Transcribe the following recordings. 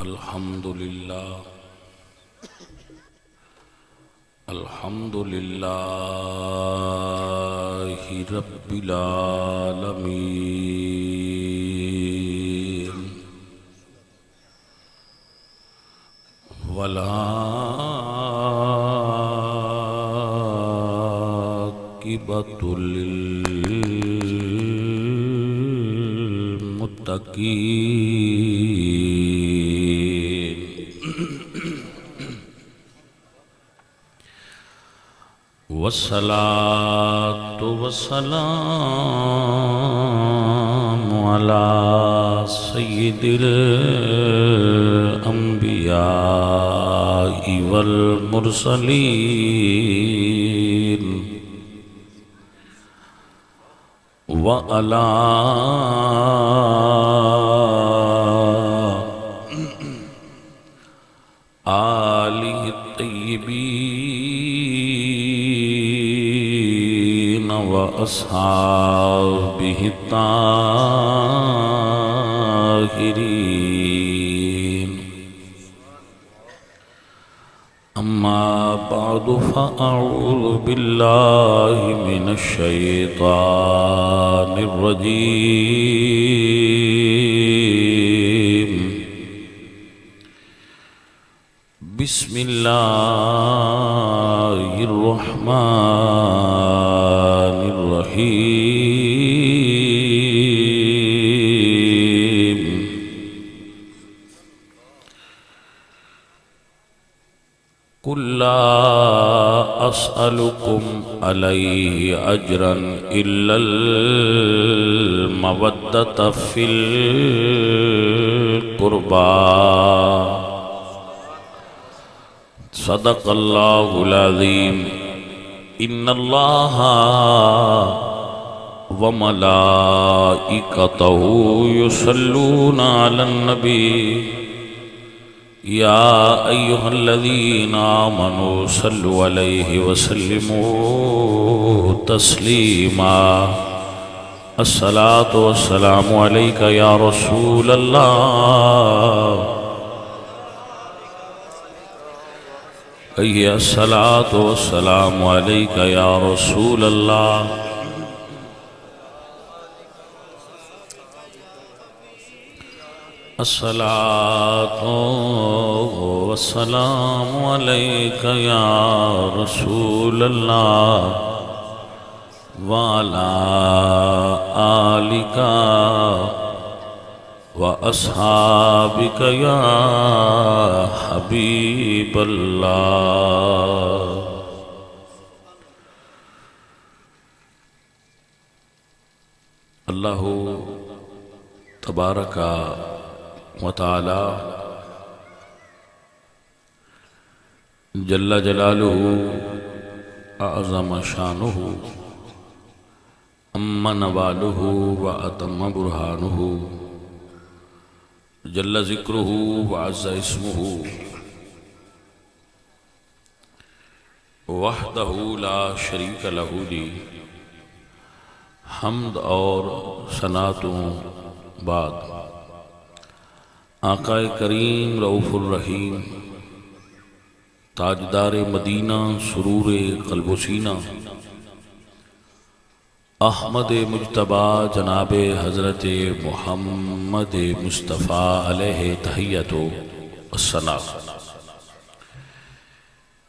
الحمد لله رب العالمين والعاقبة للمتقين والصلاة والسلام على سيد الأنبياء والمرسلين وعلى آله الطيبين وأصحابه الطاهرين أما بعد فأعوذ بالله من الشيطان الرجيم بسم الله الرحمن الرحيم قل لا أسألكم عليه أجرا إلا المودة في القربى صدق الله العظيم إن الله وملائكته يصلون على النبي يا أيها الذين آمنوا صلوا عليه وسلموا تسليما الصلاة والسلام عليك يا رسول الله الصلاة والسلام عليك يا رسول الله الصلاة والسلام عليك يا رسول الله وعلى آلك وأصحابك يا حبيب الله اللہ تبارک و تعالی جل جلالہ اعظم شانہ اما نوالہ و اتم برہانہ جل ذکرہ وعز اسمہ وحدہ لا شریک لہ لی حمد اور ثناء بعد آقا کریم رؤوف الرحیم تاجدار مدینہ سرور قلب و سینہ احمد مجتبی جناب حضرت محمد مصطفیٰ علیہ تحیت و الثناء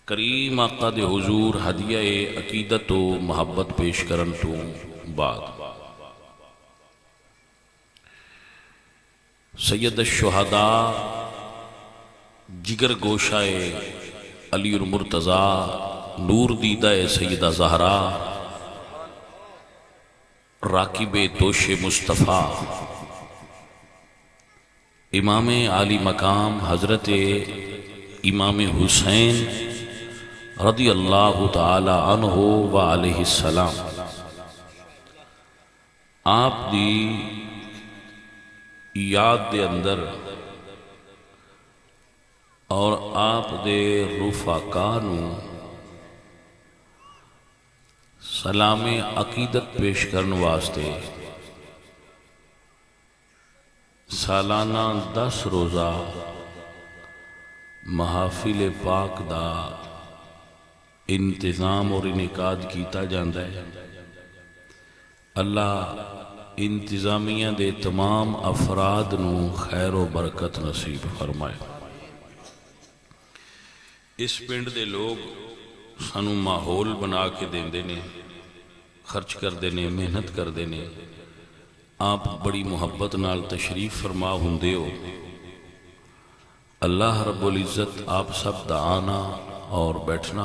کریم آقا دے حضور ہدیہ عقیدت و محبت پیش کرن تو بعد سید الشہداء جگر گوشائے علی المرتضیٰ نور دیدہ سیدہ زہرا راکب توش مصطفیٰ امام عالی مقام حضرت امام حسین رضی اللہ تعالی عنہ و علیہ السلام آپ دی یاد دے اندر اور آپ دے رفاقانو سلام عقیدت پیش کرن واسطے سالانہ 10 روزہ محافل پاک دا انتظام اور انعقاد کیتا جاندہ ہے۔ اللہ انتظامیہ دے تمام افراد نو خیر و برکت نصیب فرمائے۔ اس پنڈ دے لوگ سانو ماحول بنا کے دیندے نے، خرچ کر دینے، محنت کر دینے۔ آپ بڑی محبت نال تشریف فرما ہوندے ہو۔ اللہ رب العزت آپ سب دا آنا اور بیٹھنا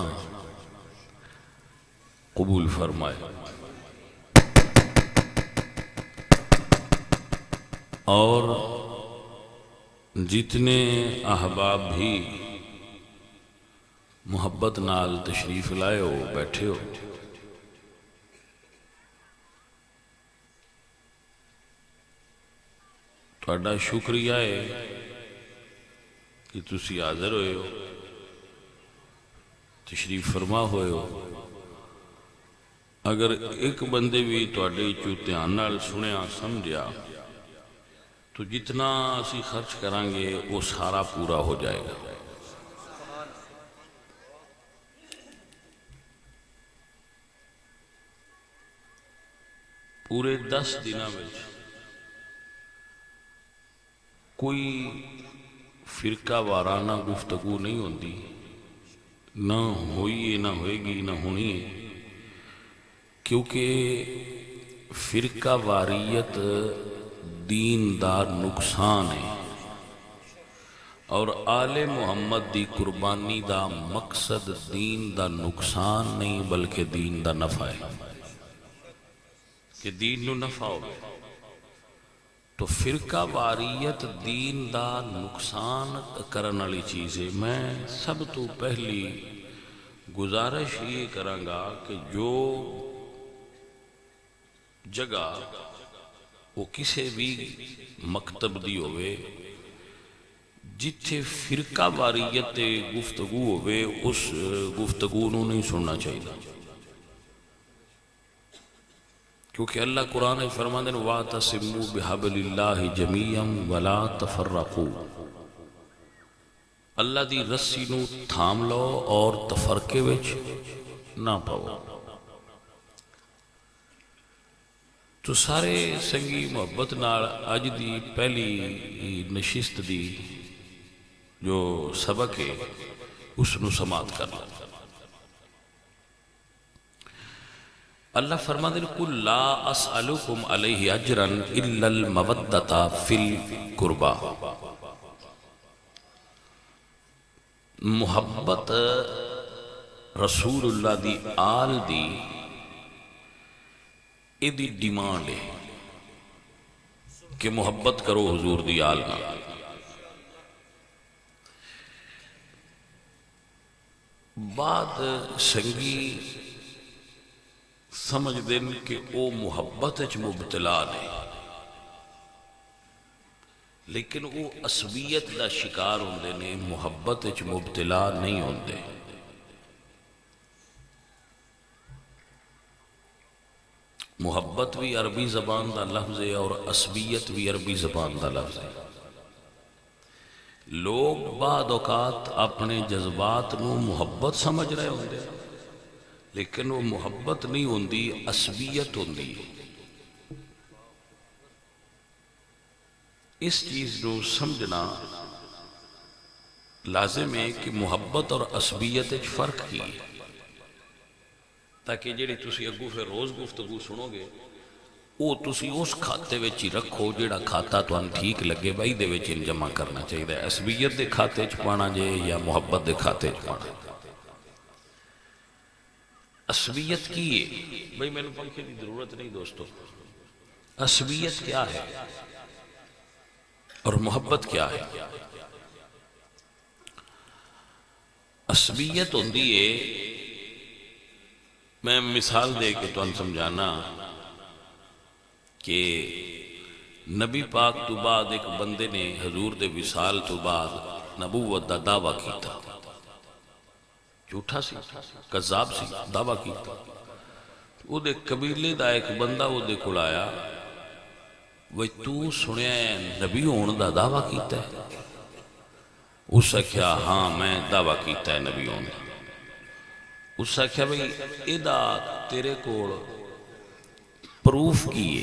قبول فرمائے، اور جتنے احباب بھی محبت نال تشریف لائے ہو، بیٹھے ہو، تھوڑا شکریہ ہے کہ تسی حاضر ہوئے ہو، تشریف فرما ہوئے ہو۔ اگر ایک بندے بھی تھوڑے دھیان نال سنیا سمجھیا تو جتنا اسی خرچ کرانگے وہ سارا پورا ہو جائے گا۔ پورے 10 دنوں میں کوئی فرقہ وارانہ گفتگو نہیں ہوندی، نہ ہوئی ہے، نہ ہوئے گی، نہ ہونی ہے، کیونکہ فرقہ واریت دین دا نقصان ہے، اور آل محمد دی قربانی دا مقصد دین دا نقصان نہیں بلکہ دین دا نفع ہے، کہ دین نو نفع ہو۔ تو فرقہ واریت دین دا نقصان کرن والی چیز ہے۔ میں سب تو پہلی گزارش یہ کرانگا کہ جو جگہ وہ کسی بھی مکتب دی ہوئے جتھے فرقہ واریت گفتگو ہوئے، اس گفتگو نو نہیں سننا چاہیے، کیونکہ اللہ قرآن فرماندے وَاعْتَصِمُوا بِحَبْلِ اللَّهِ جَمِيعًا وَلَا تَفَرَّقُوا، اللہ دی رسی نو تھام لو اور تفرقے وچ نہ پاؤ۔ تو سارے سنگی محبت نال اج دی پہلی نشست دی جو سبق ہے اس نو سماعت کرنا۔ اللہ فرماتے ہیں قُلْ لَا أَسْأَلُكُمْ عَلَيْهِ أَجْرًا إِلَّا الْمَوَدَّةَ فِي الْقُرْبَى۔ محبت رسول اللہ دی آل دی ایدی ڈیمانڈ ہے کہ محبت کرو حضور دی آل نہ۔ بعد سنگی سمجھ دین کہ او محبت اچ مبتلا نہیں، لیکن وہ عصبیت دا شکار ہوندے نے، محبت اچ مبتلا نہیں ہوندے۔ محبت بھی عربی زبان دا لفظ ہے اور عصبیت بھی عربی زبان دا لفظ ہے۔ لوگ بعد اوقات اپنے جذبات نو محبت سمجھ رہے ہوندے، لیکن وہ محبت نہیں ہوندی، عصبیت ہوندی۔ اس چیز نو سمجھنا لازم ہے کہ محبت اور عصبیت اچ فرق کی ہے، تاکہ جیڑی تسی اگو پھر روز گفتگو سنو گے وہ تسی اس کھاتے وچ ہی رکھو جیڑا کھاتا تو ٹھیک لگے بھائی دے وچ جمع کرنا چاہیے، عصبیت دے کھاتے چ پانا جے یا محبت دے کھاتے چ پانا۔ عصبیت کی ہے بھائی، میں نے پنکھے کی ضرورت نہیں دوستو۔ عصبیت کیا ہے اور محبت کیا ہے؟ عصبیت ہوندی ہے، میں مثال دے کے تو سمجھانا کہ نبی پاک تو بعد ایک بندے نے حضور دے وصال تو بعد نبوت دا دعویٰ کیتا، جھوٹا سی، کذاب سی، دعویٰ کیتا۔ وہ دے قبیلے دا ایک بندہ وہ دے کھڑ آیا، وہ تو سنیا ہے نبی ہون دا دعویٰ کیتا ہے؟ اس آخیا ہاں میں دعویٰ کیتا ہے نبی ہونے. اس آخیا بھئی ایدہ تیرے کول پروف کیے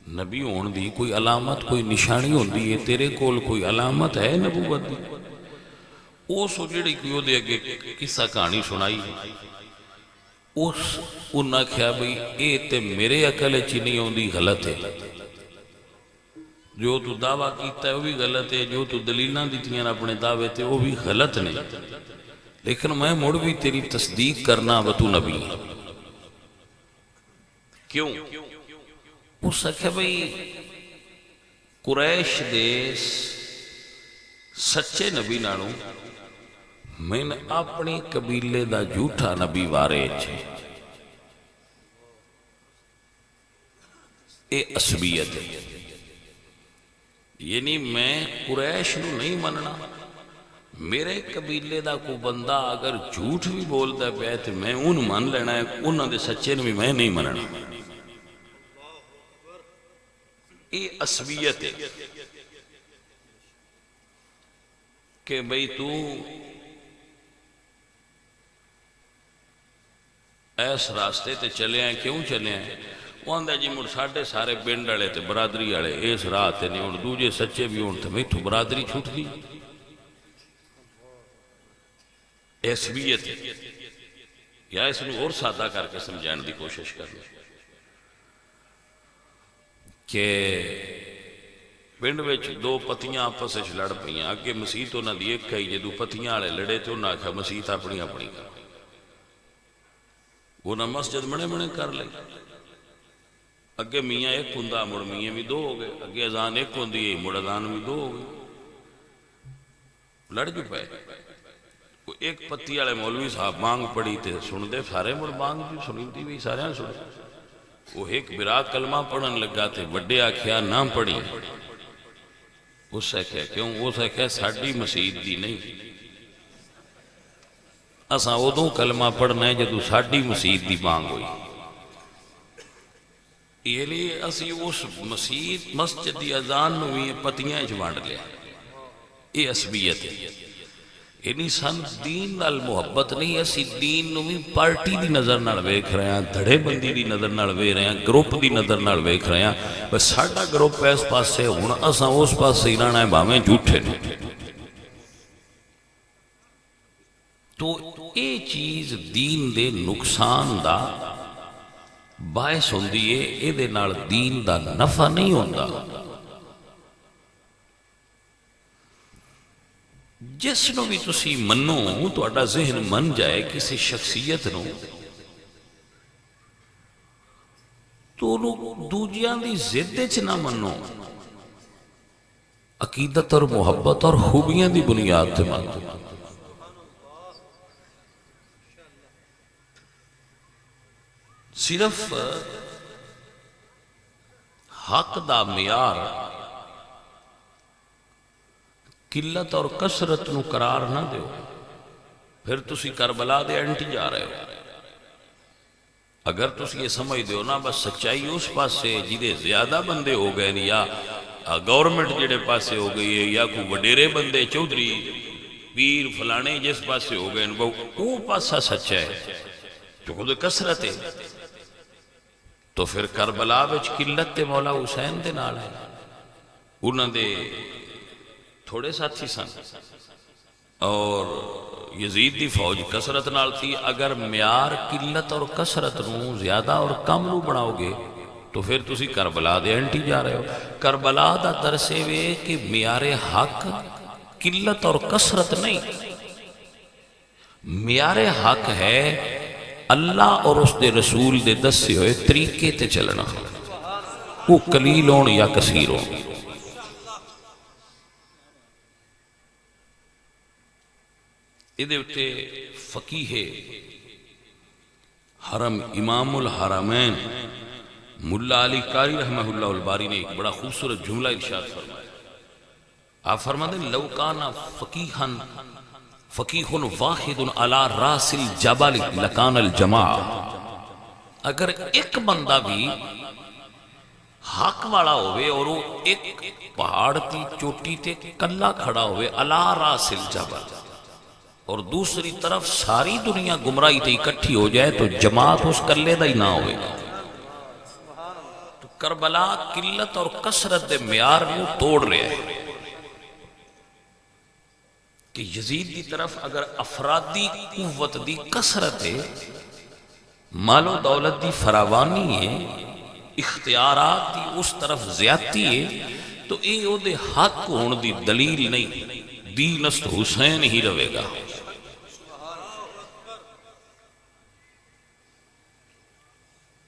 نبی ہون دی کوئی علامت کوئی نشانی ہوندی ہے تیرے کول کوئی علامت ہے نبوت دی. او سو جڑی کوئی دے اگے قصہ کہانی سنائی اس انہاں کہا بھئی اے تے میرے عقل چی نہیں ہوندی غلط ہے جو تو دعویٰ کیتا ہے وہ بھی غلط ہے جو تو دلیلاں دیتیاں اپنے دعوے تے وہ بھی غلط نہیں لیکن میں مڑ بھی تیری تصدیق کرنا و تو نبی ہے. کیوں؟ اس آخیا بھئی قریش دے سچے نبی نانو میں نے اپنی قبیلے دا جھوٹا نبی وارے چھے اے عصبیت ہے. یعنی میں قریش نو نہیں مننا میرے قبیلے دا کو بندہ اگر جھوٹ بھی بولتا ہے تو میں ان مان لینا ہے انہوں دے سچے نو بھی میں نہیں مننا. اے عصبیت ہے کہ بھئی تو ایس راستے تے چلے ہیں کیوں چلے ہیں وہ اندھا جی مڑ ساڑھے سارے پنڈ والے تے برادری والے اس راہ تے نہیں ہون دوجے سچے بھی ہون تے میں تو برادری چھوٹ دی. عصبیت یا اس نے اور سادہ کر کے سمجھانے دی کوشش کرنا کہ پنڈ وچ دو پتیاں آپس وچ لڑ پئیاں اگے مسیت انہاں دی ایک کئی جدو پتیاں والے لڑے تے انہاں آکھیا مسیت اپنی اپنی کر انہاں مسجد بنے بنے کر لے اگے میاں ایک ہوندا مڑ میاں بھی دو ہو گئے اگے اذان ایک ہوندی ہے مڑ اذان بھی دو ہو گئے لڑ جو پائے. ایک پتی والے مولوی صاحب مانگ پڑی تے سن دے سارے مڑ مانگ بھی سنی دی بھی سارے سن وہ ایک برات کلمہ پڑھن لگا تے وڈے آکھیا نہ پڑھی اس سے کہا کیوں وہ سے کہا ساڑھی مسیح دی نہیں اساں ادوں کلمہ پڑھنا ہے جدو ساڑھی مسیح دی مانگ ہوئی. یہ لیے اسی اس مسیح مسجد دی اذان نوی پتیاں جوانڈ لیا یہ عصبیت ہے. یعنی سن دین نال محبت نہیں اسی دین نوی پارٹی دی نظر نال ویکھ رہے ہیں دھڑے بندی دی نظر نال ویکھ رہے ہیں گروپ دی نظر نال ویکھ رہے ہیں بس ساڑھا گروپ اس پاس سے ہونا اساں اس پاس سے ہی رہنا ہے بھاویں جھوٹے نہیں. تو اے چیز دین دے نقصان دا باعث ہوندی ہے اے دے نال دین دا نفع نہیں ہوندا. جس نو بھی تسی منو تو اڈا ذہن من جائے کسی شخصیت نو تو انہوں دوجیاں دی زدے چ نہ منو عقیدت اور محبت اور خوبیاں دی بنیاد تے منو. صرف حق دا معیار قلت اور کثرت نو قرار نہ دیو پھر تسی کربلا دے انٹی جا رہے ہو. اگر تسی یہ سمجھ دیو نا بس سچائی اس پاس سے جیدے زیادہ بندے ہو گئے یا گورنمنٹ جڑے پاس سے ہو گئی ہے یا کوئی وڈیرے بندے چودھری پیر فلانے جس پاس سے ہو گئے وہ پاسا سچا ہے جو خود کثرت ہے تو پھر کربلا وچ قلت تے مولا حسین دے نال ہے انہاں دے تھوڑے ساتھی سن اور یزید دی فوج کثرت نال تھی. اگر معیار قلت اور کثرت نو زیادہ اور کم نو بناؤ گے تو پھر تسی کربلا دے انٹی جا رہے ہو. کربلا دا درسے وے کہ معیار حق قلت اور کثرت نہیں معیار حق ہے اللہ اور اس دے رسول دے دسے ہوئے طریقے تے چلنا وہ قلیل ہون یا کثیر ہون. ادھے اٹھے فقیہ حرم امام الحرمین ملا علی قاری رحمہ اللہ الباری نے ایک بڑا خوبصورت جملہ ارشاد فرمایا. آپ فرماتے ہیں لو کانا فقیہ واحد علی راس الجبل لکان الجماع. اگر ایک بندہ بھی حق والا ہوئے اور وہ ایک پہاڑ کی چوٹی تے کلا کھڑا ہوئے علی راس الجبل، اور دوسری طرف ساری دنیا گمراہی تے اکٹھی ہو جائے تو جماعت اس کلے دا ہی نہ ہوئے گا۔ تو کربلا قلت اور کثرت دے معیار نو توڑ رہے ہیں کہ یزید دی طرف اگر افرادی قوت دی کثرت ہے، مال و دولت دی فراوانی ہے، اختیارات دی اس طرف زیادتی ہے، تو اے او دے حق ہون دی دلیل نہیں، دین است حسین ہی رہے گا۔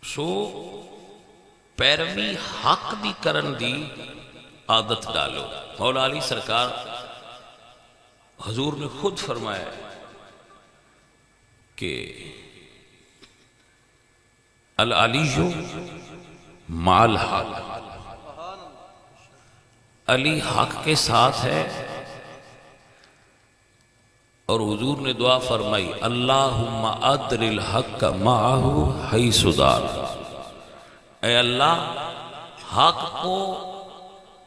سو پیروی حق دی کرن دی عادت ڈالو۔ مولا علی سرکار حضور نے خود فرمایا کہ العلی مع الحق، علی حق کے ساتھ ہے، اور حضور نے دعا فرمائی اللہم ادر الحق معہ حیث دار، اے اللہ حق کو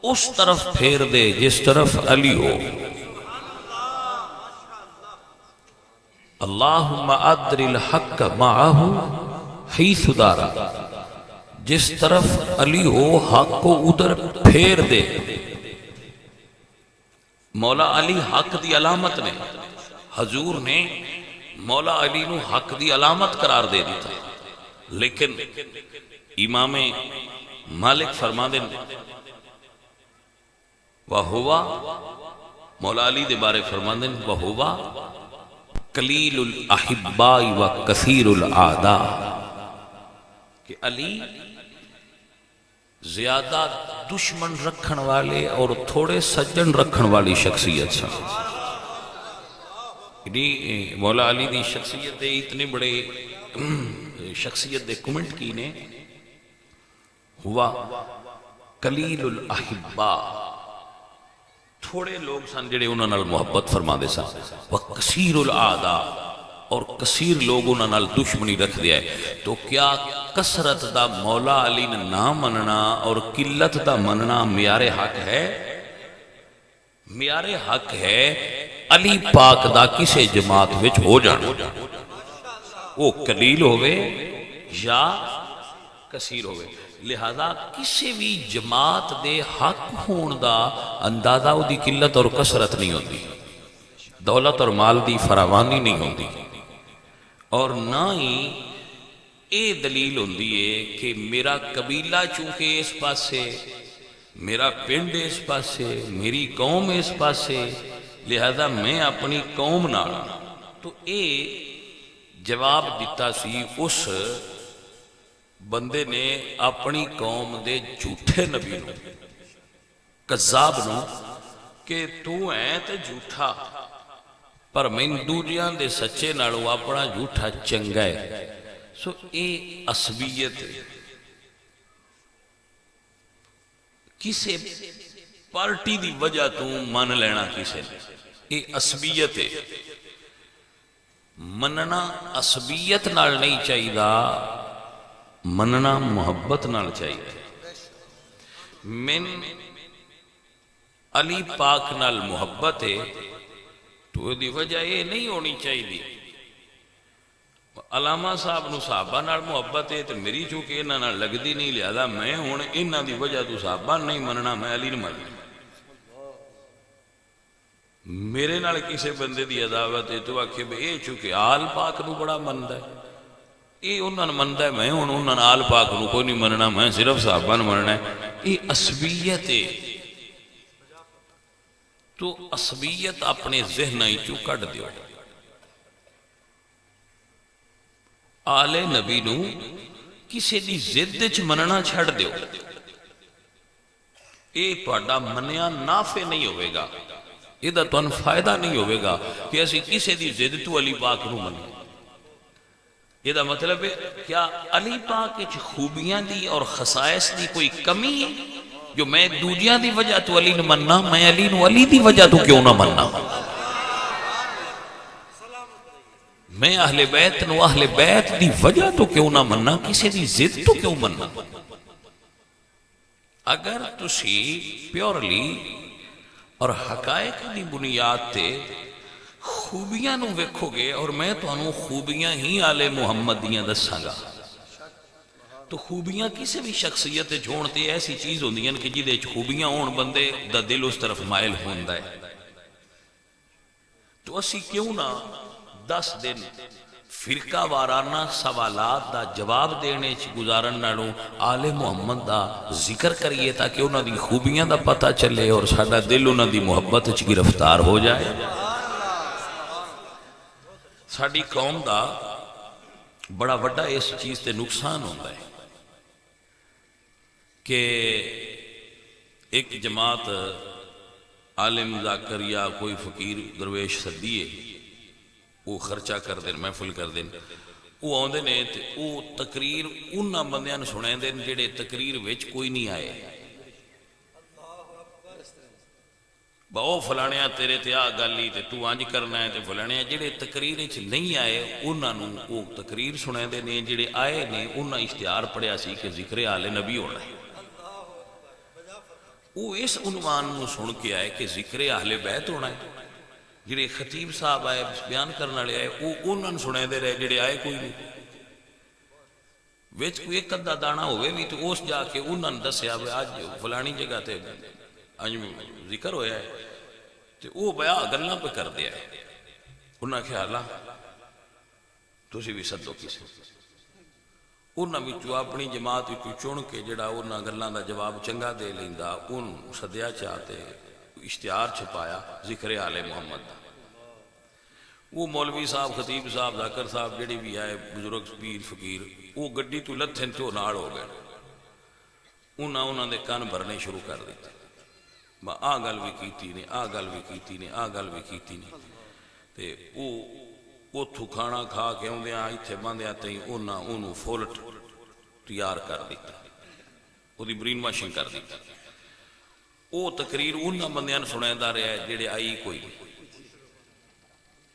اس طرف پھیر دے جس طرف علی ہو۔ اللہم ادر الحق معہ حیث دار، جس طرف علی ہو حق کو ادھر پھیر دے۔ مولا علی حق دی علامت نے، حضور نے مولا علی نو حق دی علامت قرار دے دیتا، لیکن امام مالک فرما دیں وَهُوَ، مولا علی دے بارے فرما دیں وَهُوَ قلیل الاحباء وکثیر الاعداء، کہ علی زیادہ دشمن رکھن والے اور تھوڑے سجن رکھن والی شخصیت سن۔ مولا علی دی شخصیت دے اتنے بڑے شخصیت دے کمنٹ کی نے، ہوا قلیل الاحباء، تھوڑے لوگ سن جڑے انہاں نال محبت فرما دے سن، وکثیر الاعداء، اور کثیر لوگ انہاں نال دشمنی رکھ دیا ہے۔ تو کیا کثرت دا مولا علی نے نہ مننا اور قلت دا مننا معیار حق ہے؟ معیار حق ہے علی پاک دا کسے جماعت وچ ہو جانا، وہ قلیل ہوئے یا کثیر ہوئے۔ لہذا کسی بھی جماعت دے حق ہون دا اندازہ دی قلت اور کثرت نہیں ہوتی، دولت اور مال دی فراوانی نہیں ہوتی، اور نہ ہی اے دلیل ہوندی ہے کہ میرا قبیلہ چونکہ اس پاسے، میرا پنڈ اس پاسے، میری قوم اس پاسے، لہذا میں اپنی قوم نال۔ تو اے جواب دیتا سی اس بندے نے اپنی قوم دے جھوٹے نبی نو، کذاب نو، کہ تو ہے تے جھوٹا، پر میں دوجیاں دے سچے نالوں اپنا جھوٹا چنگا ہے۔ سو اے عصبیت ہے، کسے پارٹی دی وجہ تو من لینا کسے نے، اے عصبیت ہے۔ مننا عصبیت نال نہیں چاہیے دا، مننا محبت نال چاہیے۔ من علی پاک نال محبت ہے تو دی وجہ یہ نہیں ہونی چاہیے علامہ صاحب نو صحابہ نال محبت ہے تو میری چونکہ انہاں نال لگدی نہیں، لہذا میں ہن انہاں دی وجہ تو صحابہ نہیں مننا، میں علی نہیں مننا۔ میرے نال کسے بندے دی عداوت ہے تو آکھے بے چونکہ آل پاک نو بڑا مندہ ہے، یہ انہاں نے مندہ ہے، میں ہن انہاں آل پاک نو کوئی نہیں مننا، میں صرف صحابہ نے مننا ہے، یہ عصبیت ہے۔ تو عصبیت اپنے ذہن ہی چوں کٹ دیو، آل نبی نو کسی دی ضد وچ مننا چھڑ دیو، یہ تہاڈا منیا نافع نہیں ہوئے گا، یہ دا تہن فائدہ نہیں ہوئے گا کہ اسی کسی دی ضد تو علی پاک نو منیں۔ یہ دا مطلب ہے کیا علی پاک وچ خوبیاں دی اور خصائص دی کوئی کمی ہے جو میں دوجیاں دی وجہ تو علی نو مننا، میں علی نو علی دی وجہ تو کیوں نہ مننا؟ میں اہل بیت نو اہل بیت دی وجہ تو کیوں نہ مننا، کسی دی ضد تو کیوں مننا؟ اگر تسی پیورلی اور حقائق دی بنیاد تے خوبیاں نو ویکھو گے، اور میں تانوں خوبیاں ہی آل محمد دیاں دساں گا، تو خوبیاں کسی بھی شخصیت ہون تے ایسی چیز ہوندیاں کہ جدے خوبیاں ہون بندے دا دل اس طرف مائل ہوندا ہے۔ تو اسی کیوں نہ 10 دن فرقہ وارانہ سوالات دا جواب دینے گزارن نالوں آل محمد دا ذکر کریے تاکہ انہاں دی خوبیاں دا پتہ چلے اور ساڈا دل انہاں دی محبت وچ گرفتار ہو جائے۔ ساڈی قوم دا بڑا وڈا اس چیز تے نقصان ہوندا ہے کہ ایک جماعت عالم ذاکر یا کوئی فقیر درویش سدیے، وہ خرچہ کر دیں، محفل کر دیں، وہ آندے نے تے وہ تقریر انہاں بندیاں نوں سنائیں دے جڑے تقریر وچ کوئی نہیں آئے، باؤ فلانیاں تیرے تے آ گلی تے تو انج کرنا ہے تے فلانیاں جڑے تقریر وچ نہیں آئے انہاں نوں وہ تقریر سنائیں دے نے، جڑے آئے نے انہاں اشتہار پڑھیا سی کہ ذکر آل نبی ہونا ہے، وہ اس عنوان نو سن کے آئے کہ ذکر اہل بیت ہونا ہے، جڑے خطیب صاحب آئے بیان کرنے والے آئے وہ انہوں نے سنے دے رہے، جڑے آئے کوئی نہیں، وچ کوئی ایک ادھا دانا ہوئے بھی تو اس جا کے انہوں نے دسیا آج فلانی جگہ تے آج ذکر ہویا ہے تو وہ بیا گلاں پہ کر دیا ہے، انہوں نے خیالہ تسی بھی صدو کسی، انہاں وچوں اپنی جماعت وچوں چن کے جڑا انہاں گلاں دا جواب چنگا دے لیندا ان سدیا چاہتے اشتہار چھپایا ذکر آل محمد دا۔ وہ مولوی صاحب، خطیب صاحب، ذاکر صاحب جڑے بھی آئے بزرگ پیر فقیر، وہ گڈی تو لتھن تو نال ہو گئے، انہاں دے کان بھرنے شروع کر دیتے، آ گل بھی کیتی نے، آ گل بھی کیتی نے، آ گل بھی کیتی نے، تے وہ اتھو کھانا کھا کے آندیاں ایتھے باندیاں تئیں انہوں فولٹ تیار کر دیتا، وہ دی برین واشنگ کر دیتا، وہ تقریر انہاں بندیاں سنائندا رہا ہے جڑے آئی کوئی،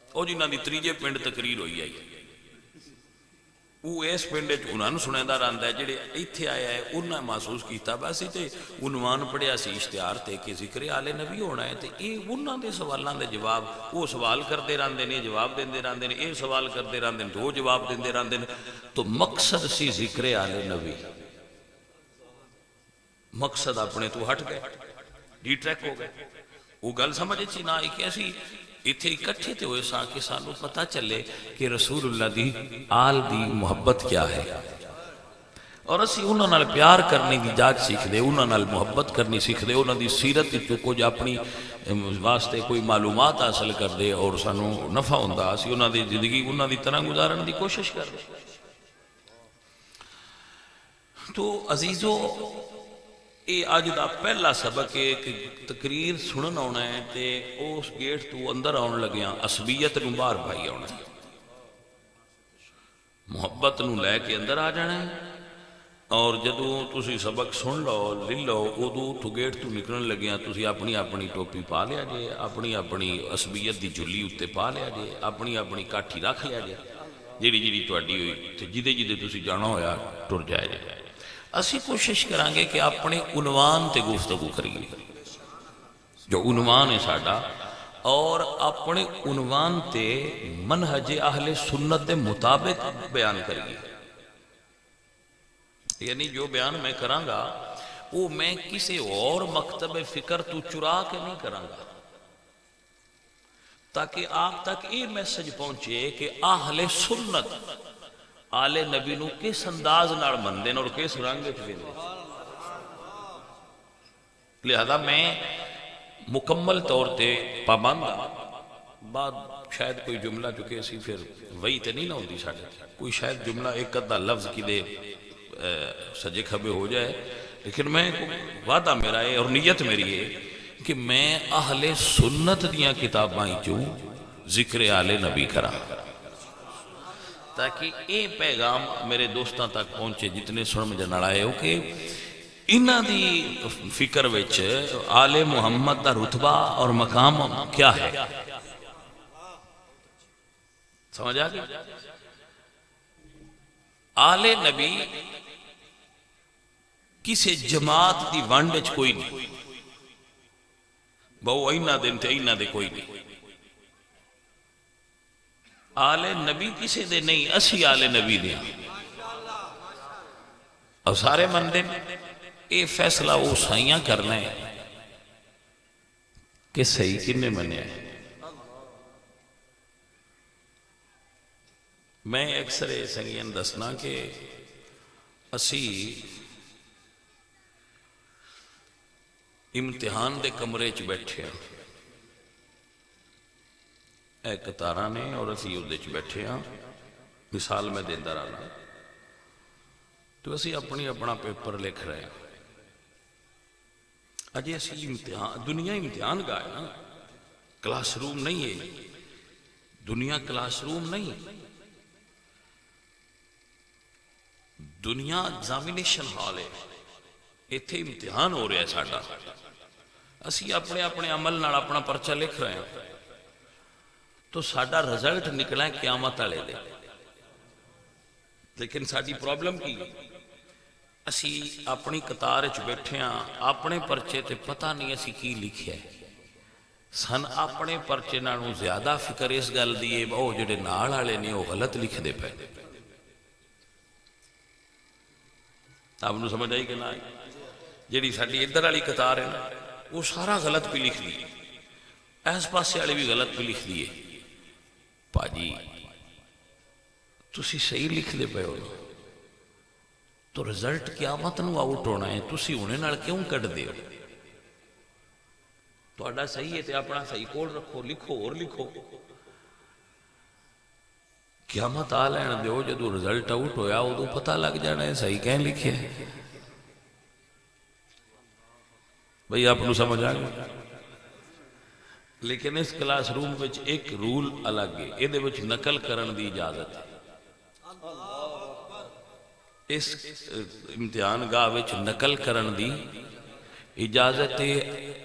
اور جنہاں دی تریجے پنڈ تقریر ہوئی آئی، وہ اس پنڈ انہاں نوں سنائندا رہندا ہے، جڑے ایتھے آیا ہے انہاں محسوس کیتا بس تے عنوان پڑھیا سی اشتہار تے کہ ذکر آل نبی ہونا ہے، تے اے انہاں دے سوالاں دے جواب، وہ سوال کردے رہندے نے جواب دیندے رہندے نے، اے سوال کردے رہندے نے تو جواب دیندے رہندے نے، تو مقصد سی ذکر آل نبی، مقصد اپنے تو ہٹ گئے، ڈی ٹریک ہو گئے، وہ گل سمجھ چی نہ آئی کہ اسی اتھے اکٹھے تے ہوئے ساں کہ سانوں پتہ چلے کہ رسول اللہ دی آل دی محبت کیا ہے، اور اسی انہاں نال پیار کرنے دی جاج سیکھ دے، انہاں نال محبت کرنی سیکھ دے، انہاں دی سیرت جو کچھ اپنی واسطے کوئی معلومات حاصل کر دے اور سانوں نفع ہوندا، اسی انہاں دی زندگی انہاں دی طرح گزارن دی کوشش کر دے۔ تو عزیزو یہ اج دا پہلا سبق ہے کہ تقریر سنن آنا ہے تے اس گیٹ تو اندر آن لگیاں عصبیت نو باہر بھائی آنا ہے، محبت نو لے کے اندر آ جانا ہے، اور جدو تسی سبق سن لو لے لو ادو تو گیٹ تو نکلن لگیاں تسی اپنی اپنی ٹوپی پا لیا جے، اپنی اپنی عصبیت دی جلی اتے پا لیا جے، اپنی اپنی کاٹھی رکھ لیا جے، جیڑی جیڑی تواڈی ہوئی تے جدے جدے تسی جانا ہویا ٹر جائے جے۔ اسی کوشش کرانگے کہ اپنے عنوان تے گفتگو کریے، جو عنوان ہے ساڈا، اور اپنے عنوان تے منہج اہل سنت دے مطابق بیان کریے، یعنی جو بیان میں کرانگا وہ میں کسی اور مکتب فکر تو چرا کے نہیں کرانگا، تاکہ آپ تک یہ میسج پہنچے کہ اہل سنت آل نبی نو کس انداز نال مندین اور کس رنگ چویندے، لہذا میں مکمل طور تے پابند بعد شاید کوئی جملہ چکے سی پھر وہی تے نہیں نہ ہوندی ساڑھے، کوئی شاید جملہ ایک ادھا لفظ کی دے سجے کھبے ہو جائے، لیکن میں وعدہ میرا ہے اور نیت میری ہے کہ میں اہل سنت دیاں کتاباں چوں ذکر آل نبی کرا، تاکہ اے پیغام میرے دوستاں تک پہنچے جتنے سمجھن والے ہو کہ انہاں دی فکر وچ آل محمد دا رتبہ اور مقام کیا ہے، سمجھ آ گیا؟ آل نبی کسی جماعت دی ونڈ وچ کوئی نہیں، بہو اینا دن تے اینا دے کوئی نہیں، آل نبی کسی دے نہیں، اسی آل نبی دے اور سارے مندے اے فیصلہ وہ سائیاں کرنا ہے کہ صحیح کنے منیا ہے۔ میں اکثر سنگین دسنا کہ اسی امتحان دے کمرے چ بیٹھے ہیں، اے قطاراں نے اور اسی اودے چ بیٹھے ہیں، مثال میں دیندہ رہا تو اسی اپنی اپنا پیپر لکھ رہے ہیں۔ اجے اسی امتحان، دنیا امتحان گاہ ہے نا، کلاس روم نہیں ہے، دنیا کلاس روم نہیں، دنیا ایگزامینیشن ہال ہے، ایتھے امتحان ہو رہا ہے ساڈا، اسی اپنے اپنے عمل نال اپنا پرچہ لکھ رہے ہیں تو ساڈا رزلٹ نکلا ہے قیامت والے دے۔ لیکن ساڈی پرابلم کی اسی اپنی قطار چ بیٹھے ہاں، اپنے پرچے تے پتہ نہیں اسی کی لکھیا ہے، سن اپنے پرچے نالوں زیادہ فکر اس گل دی ہے وہ جڑے نال والے نے وہ غلط لکھ دے پے۔ آپ نے سمجھ آئی کہ نہ آئی؟ جیڑی ساڈی ادھر والی قطار ہے نا وہ سارا غلط بھی لکھ دی، اس پاسے والے بھی غلط بھی لکھ دیے۔ پاجی تسی صحیح لکھ دے پے ہو تو رزلٹ قیامت نو آؤٹ ہونا ہے، تسی ہونے نال کیوں کٹ دے ہو؟ تہاڈا صحیح ہے تے اپنا صحیح کول رکھو، لکھو اور لکھو، قیامت آ لین دیو، جدو رزلٹ آؤٹ ہویا ادو پتہ لگ جانا ہے صحیح کہیں لکھے ہے۔ بھئی آپ نو سمجھ آ گیا؟ لیکن اس کلاس روم وچ ایک رول الگ ہے، یہ دے وچ نقل کرن دی اجازت ہے، اس امتحان گاہ وچ نقل کرن دی اجازت ہے،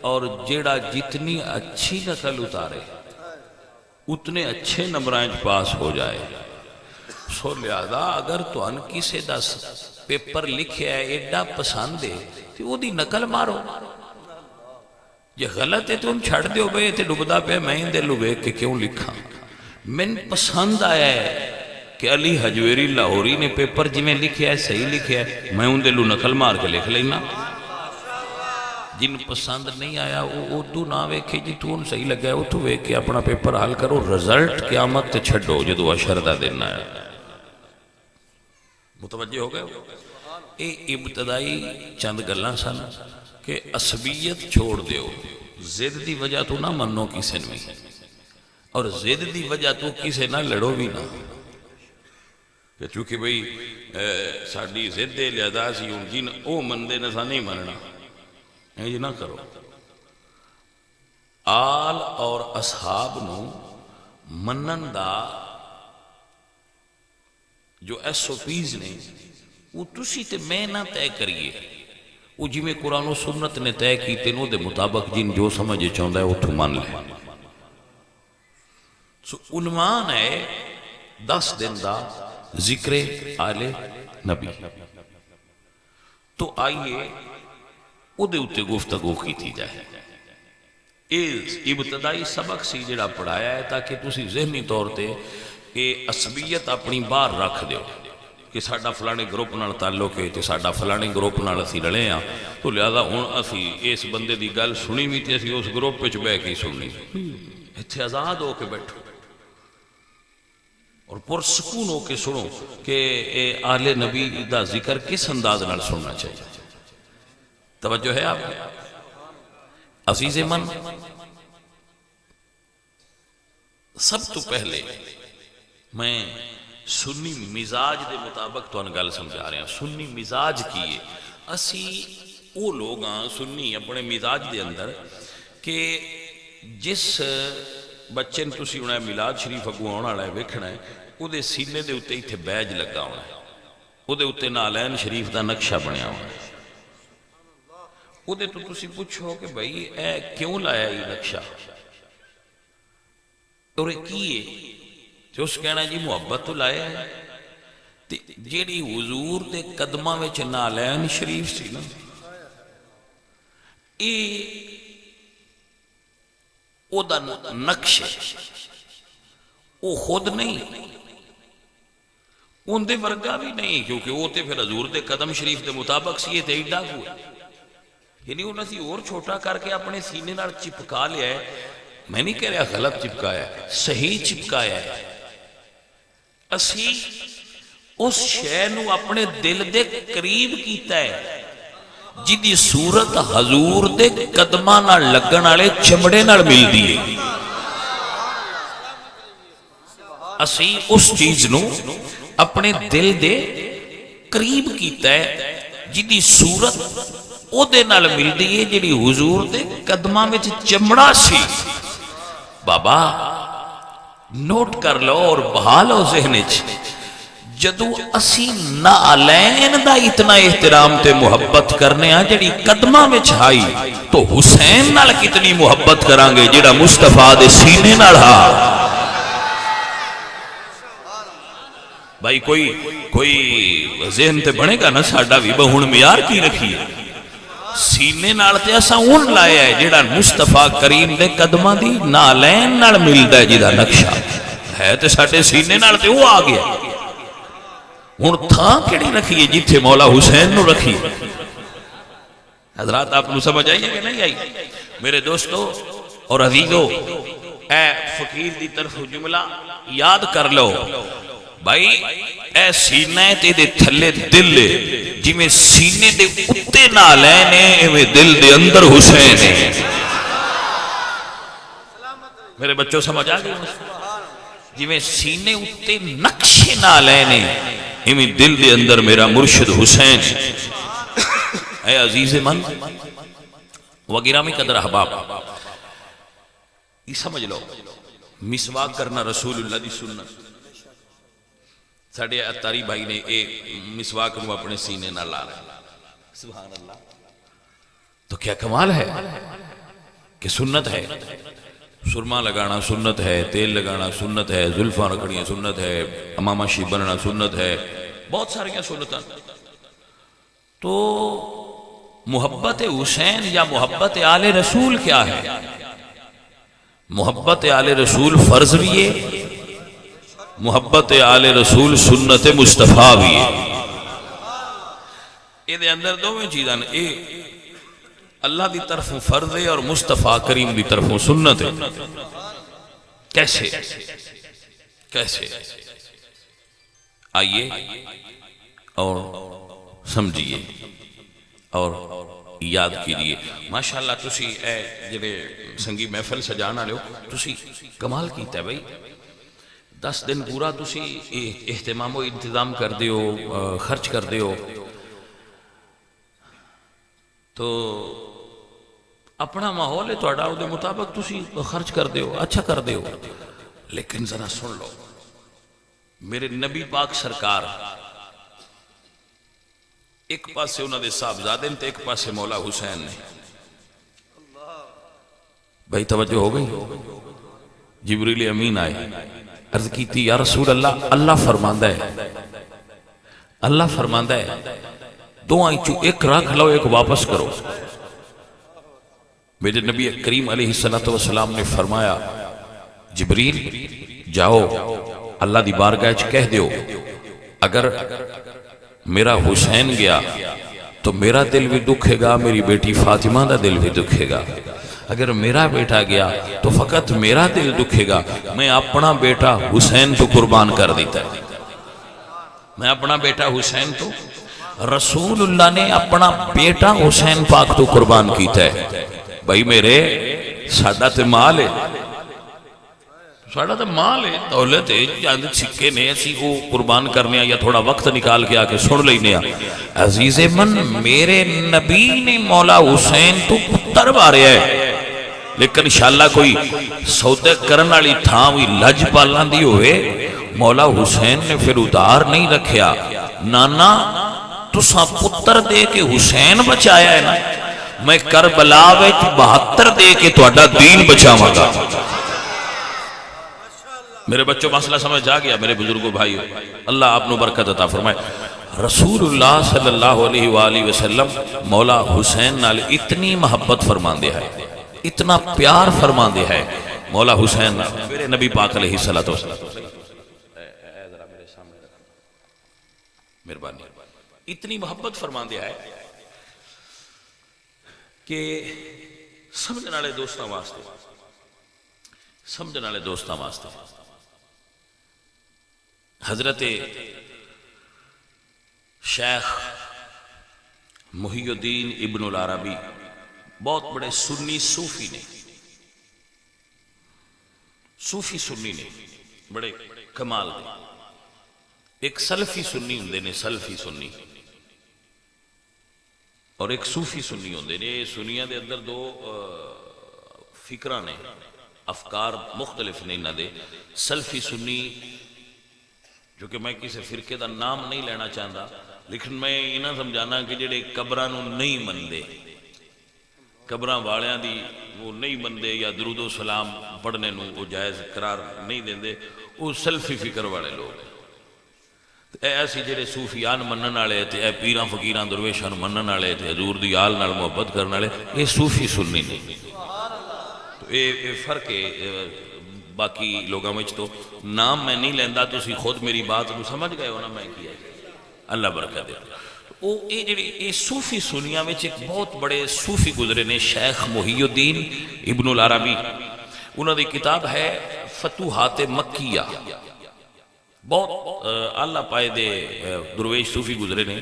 اور جیڑا جتنی اچھی نقل اتارے اتنے اچھے نمبرائیں پاس ہو جائے۔ سو لہذا اگر تو ان کسی دا پیپر لکھیا ہے ایڈا پسند ہے تو وہ دی نقل مارو، یہ غلط ہے تو ان چھڑ دیو بے تے ڈبدا پہ میں دے لوے کہ کیوں لکھا۔ من پسند آیا ہے کہ علی حجویری لاہوری نے پیپر جی میں لکھیا ہے صحیح لکھیا ہے، میں ان دے لو نقل مار کے لکھ لینا۔ جن پسند نہیں آیا وہ تو نہ ویکھے جی تو ان صحیح لگا ہے وہ تو ویکھے اپنا پیپر حل کرو، رزلٹ قیامت تے چھڑو جدو اشر دا دن آیا۔ متوجہ ہو گئے؟ اے ابتدائی چند گلاں سن کہ عصبیت چھوڑ دیو، زد دی وجہ تو نہ منو کسی نے، اور زد دی وجہ تو کسی نہ لڑو بھی نہ، کہ چونکہ بھئی ساڑی زد دے لہذا سی ان جن او مندے نسا نہیں مننا، یہ نہ کرو۔ آل اور اصحاب نو منن دا جو ایس او پیز نے وہ تسی تے میں نہ طے کریے، وہ جی میں قرآن و سنت نے طے کی تینوں دے مطابق جن جو سمجھے چاہتا ہے وہ تو مان لے۔ سو عنوان ہے 10 دن دا ذکر آل نبی، تو آئیے او دے اتے گفتگو کی تھی جائے۔ اس ابتدائی سبق سی جڑا پڑھایا ہے تاکہ تسی ذہنی طور تے اے عصبیت اپنی بار رکھ دیو کہ ساڑھا فلانے گروپ نال تعلق ہے تے ساڑھا فلانے گروپ نال اسی رلے ہیں، تو لہذا ہون اسی اس بندے دی گل سنی بھی تے اسی اس گروپ پہ چبے کی سننی، اتھے آزاد ہو کے بیٹھو اور پرسکون ہو کے سنو کہ اے آل نبی دا ذکر کس انداز نال سننا چاہیے۔ توجہ ہے آپ عزیز من؟ سب تو پہلے میں سنی مزاج دے مطابق تو انگل سمجھا رہے ہیں۔ سنی مزاج کیے اسی او لوگ ہاں سنی اپنے مزاج دے اندر کہ جس بچے نے تسی انہیں میلاد شریف اگو آنا ہے ویکھنا ہے او دے سینے دے اتے ہی بیج لگا ہونا ہے، او دے اتے نالین شریف دا نقشہ بنیا ہونا ہے، او دے تو تسی پوچھو کہ بھئی اے کیوں لایا یہ نقشہ اور کیے تو اس کہنا جی محبت تو لایا ہے، تے جیڑی حضور دے قدماں وچ نالین شریف سی نا او دا نقش او خود نہیں ان دے ورگا بھی نہیں، کیونکہ وہ تے پھر حضور دے قدم شریف دے مطابق سی تے ایڈا کو یعنی انہوں نے اور چھوٹا کر کے اپنے سینے نال چپکا لیا ہے. میں نہیں کہہ رہا غلط چپکایا ہے، صحیح چپکایا ہے. اسی اس شے نو اپنے دل دے قریب کیتا ہے جدی صورت حضور دے قدماں نال لگن والے چمڑے نال ملدی ہے. اسی اس چیز نو اپنے دل دے قریب کیتا ہے جدی صورت او دے نال ملدی ہے جڑی حضور دے قدماں وچ چمڑا سی. بابا نوٹ کر لو اور بہا لو ذہن وچ، جدو اسی نالین دا اتنا احترام تے محبت کرنے ہاں جڑی قدماں وچ آئی، تو حسین نال کتنی محبت کران گے جڑا مصطفیٰ دے سینے نال ہا. بھائی کوئی ذہن تے بنے گا نا ساڈا بھی ہن معیار کی رکھیے. سینے نال تے اساں اون لایا ہے جڑا مصطفیٰ کریم دے قدماں دی نالین نال ملدا ہے، جدا نقشہ ہے تے ساڈے سینے نال تے وہ آ گیا. ہن تھاں کیڑی رکھیے جتھے مولا حسین نو رکھیے. حضرات آپ کو سمجھ آئی ہے کہ نہیں آئی؟ میرے دوستو اور عزیزو، اے فقیر دی طرف جملہ یاد کر لو. بھائی اے سینے تے دے تھلے دل جی میں سینے دے اتے نالین ایویں دل دے اندر حسین ہے. میرے بچوں سمجھ آ گئے؟ جی میں سینے اتے نقشے نالین ایویں دل دے اندر میرا مرشد حسین. اے عزیز من وگرامی قدر احباب، یہ سمجھ لو مسواک کرنا رسول اللہ دی سنت. ساڑھے اتاری بھائی نے اے مسواک نو اپنے سینے نہ لا رہے. سبحان اللہ. تو کیا کمال ہے کہ سنت ہے. سرما لگانا سنت ہے، تیل لگانا سنت ہے، زلفاں رکھنیاں سنت ہے، امامہ شی بننا سنت ہے، بہت ساریاں سنتاں. تو محبت حسین یا محبت آل رسول کیا ہے؟ محبت آل رسول فرض بھی ہے، محبت آل رسول سنت مصطفیٰ بھی ہے. اے دے اندر دو میں چیزاں اے اللہ دی طرف فرض ہے اور مصطفیٰ کریم دی طرف سنت ہے. کیسے کیسے آئیے اور سمجھئے اور یاد کیجئے. ماشاءاللہ تسی اے جڑے سنگی محفل سجانا لے ہو، تسی کمال کیتا ہے بھائی. 10 دن پورا تسی اہتمام و انتظام کر دیو، خرچ کر دیو، تو اپنا ماحول ہے توڑا دے مطابق تسی خرچ کر دیو، اچھا کر دیو. لیکن ذرا سن لو، میرے نبی پاک سرکار ایک پاس سے انہوں نے صاحبزادے نے، ایک پاس سے مولا حسین نے. بھائی توجہ ہو گئی؟ جبریل امین آئے، عرض کی تھی یا رسول اللہ، اللہ فرماندہ ہے، اللہ فرماندہ ہے دو آئیں چو ایک رکھ لو ایک واپس کرو. میرے نبی کریم علیہ السلام نے فرمایا جبریل جاؤ اللہ دی بارگاہ چ کہہ دیو اگر میرا حسین گیا تو میرا دل بھی دکھے گا، میری بیٹی فاطمہ دا دل بھی دکھے گا. اگر میرا بیٹا گیا تو فقط میرا دل دکھے گا. میں اپنا بیٹا حسین تو قربان کر دیتا ہے. میں اپنا بیٹا حسین تو، رسول اللہ نے اپنا بیٹا حسین پاک تو قربان کیتا ہے. بھائی میرے ساڑھا تے مال ہے، ساڑھا تے مال ہے، دولت ہے، جاند چھکے نے اسی کو قربان کرنے یا تھوڑا وقت نکال کے آکے سن لینے. عزیز من میرے نبی نے مولا حسین تو پتر بارے ہے، لیکن انشاءاللہ کوئی سودے کرن والی تھاں ہوئی لج پالان دی ہوئے، مولا حسین نے پھر ادھار نہیں رکھیا. نانا تساں پتر دے کے حسین بچایا ہے نا، میں کربلا وچ 72 دے کے تہاڈا دین بچاواں گا. میرے بچوں مسئلہ سمجھ آ گیا میرے بزرگوں بھائیو، اللہ آپ نو برکت عطا فرمائے۔ رسول اللہ صلی اللہ علیہ وآلہ وسلم مولا حسین نال اتنی محبت فرمان دے ہے، اتنا پیار فرمان دے ہے مولا حسین نال، میرے نبی پاک علیہ السلام مہربانی، اتنی محبت فرمان دے ہے کہ سمجھنے والے دوستاں واسطے، سمجھنے والے دوستاں واسطے حضرت شیخ محی الدین ابن العربی بہت بڑے سنی صوفی نے، صوفی سنی نے، بڑے کمال نے۔ ایک سلفی سنی ہوندے نے، سلفی سنی، اور ایک صوفی سنی ہوندے نے۔ سنیاں دے اندر دو فکراں نے، افکار مختلف نے انہاں دے۔ سلفی سنی جو کہ میں کسی فرقے دا نام نہیں لینا چاہتا، لیکن میں انہاں سمجھانا کہ جڑے قبراں نو نہیں مندے، قبراں والیاں دی وہ نہیں مندے یا درود و سلام پڑھنے نو وہ جائز قرار نہیں دیندے، وہ سلفی فکر والے لوگ ہیں۔ اے ایسی جڑے صوفیان منن والے تے اے پیراں فقیراں درویشاں منن والے تے حضور دی آل نال محبت کرن والے، یہ صوفی سنی نہیں۔ تو اے فرق ہے، باقی لوگاں وچ تو نام میں نہیں لیندا، تسی خود میری بات نو سمجھ گئے ہو نا میں کیا ہے، اللہ برکت دے۔ او اے جڑے اے صوفی سنیاں وچ ایک بہت بڑے صوفی گزرے نے، شیخ محی الدین ابن العربی، انہاں دی کتاب ہے فتوحات مکیہ، بہت اللہ پائے دے درویش صوفی گزرے نے۔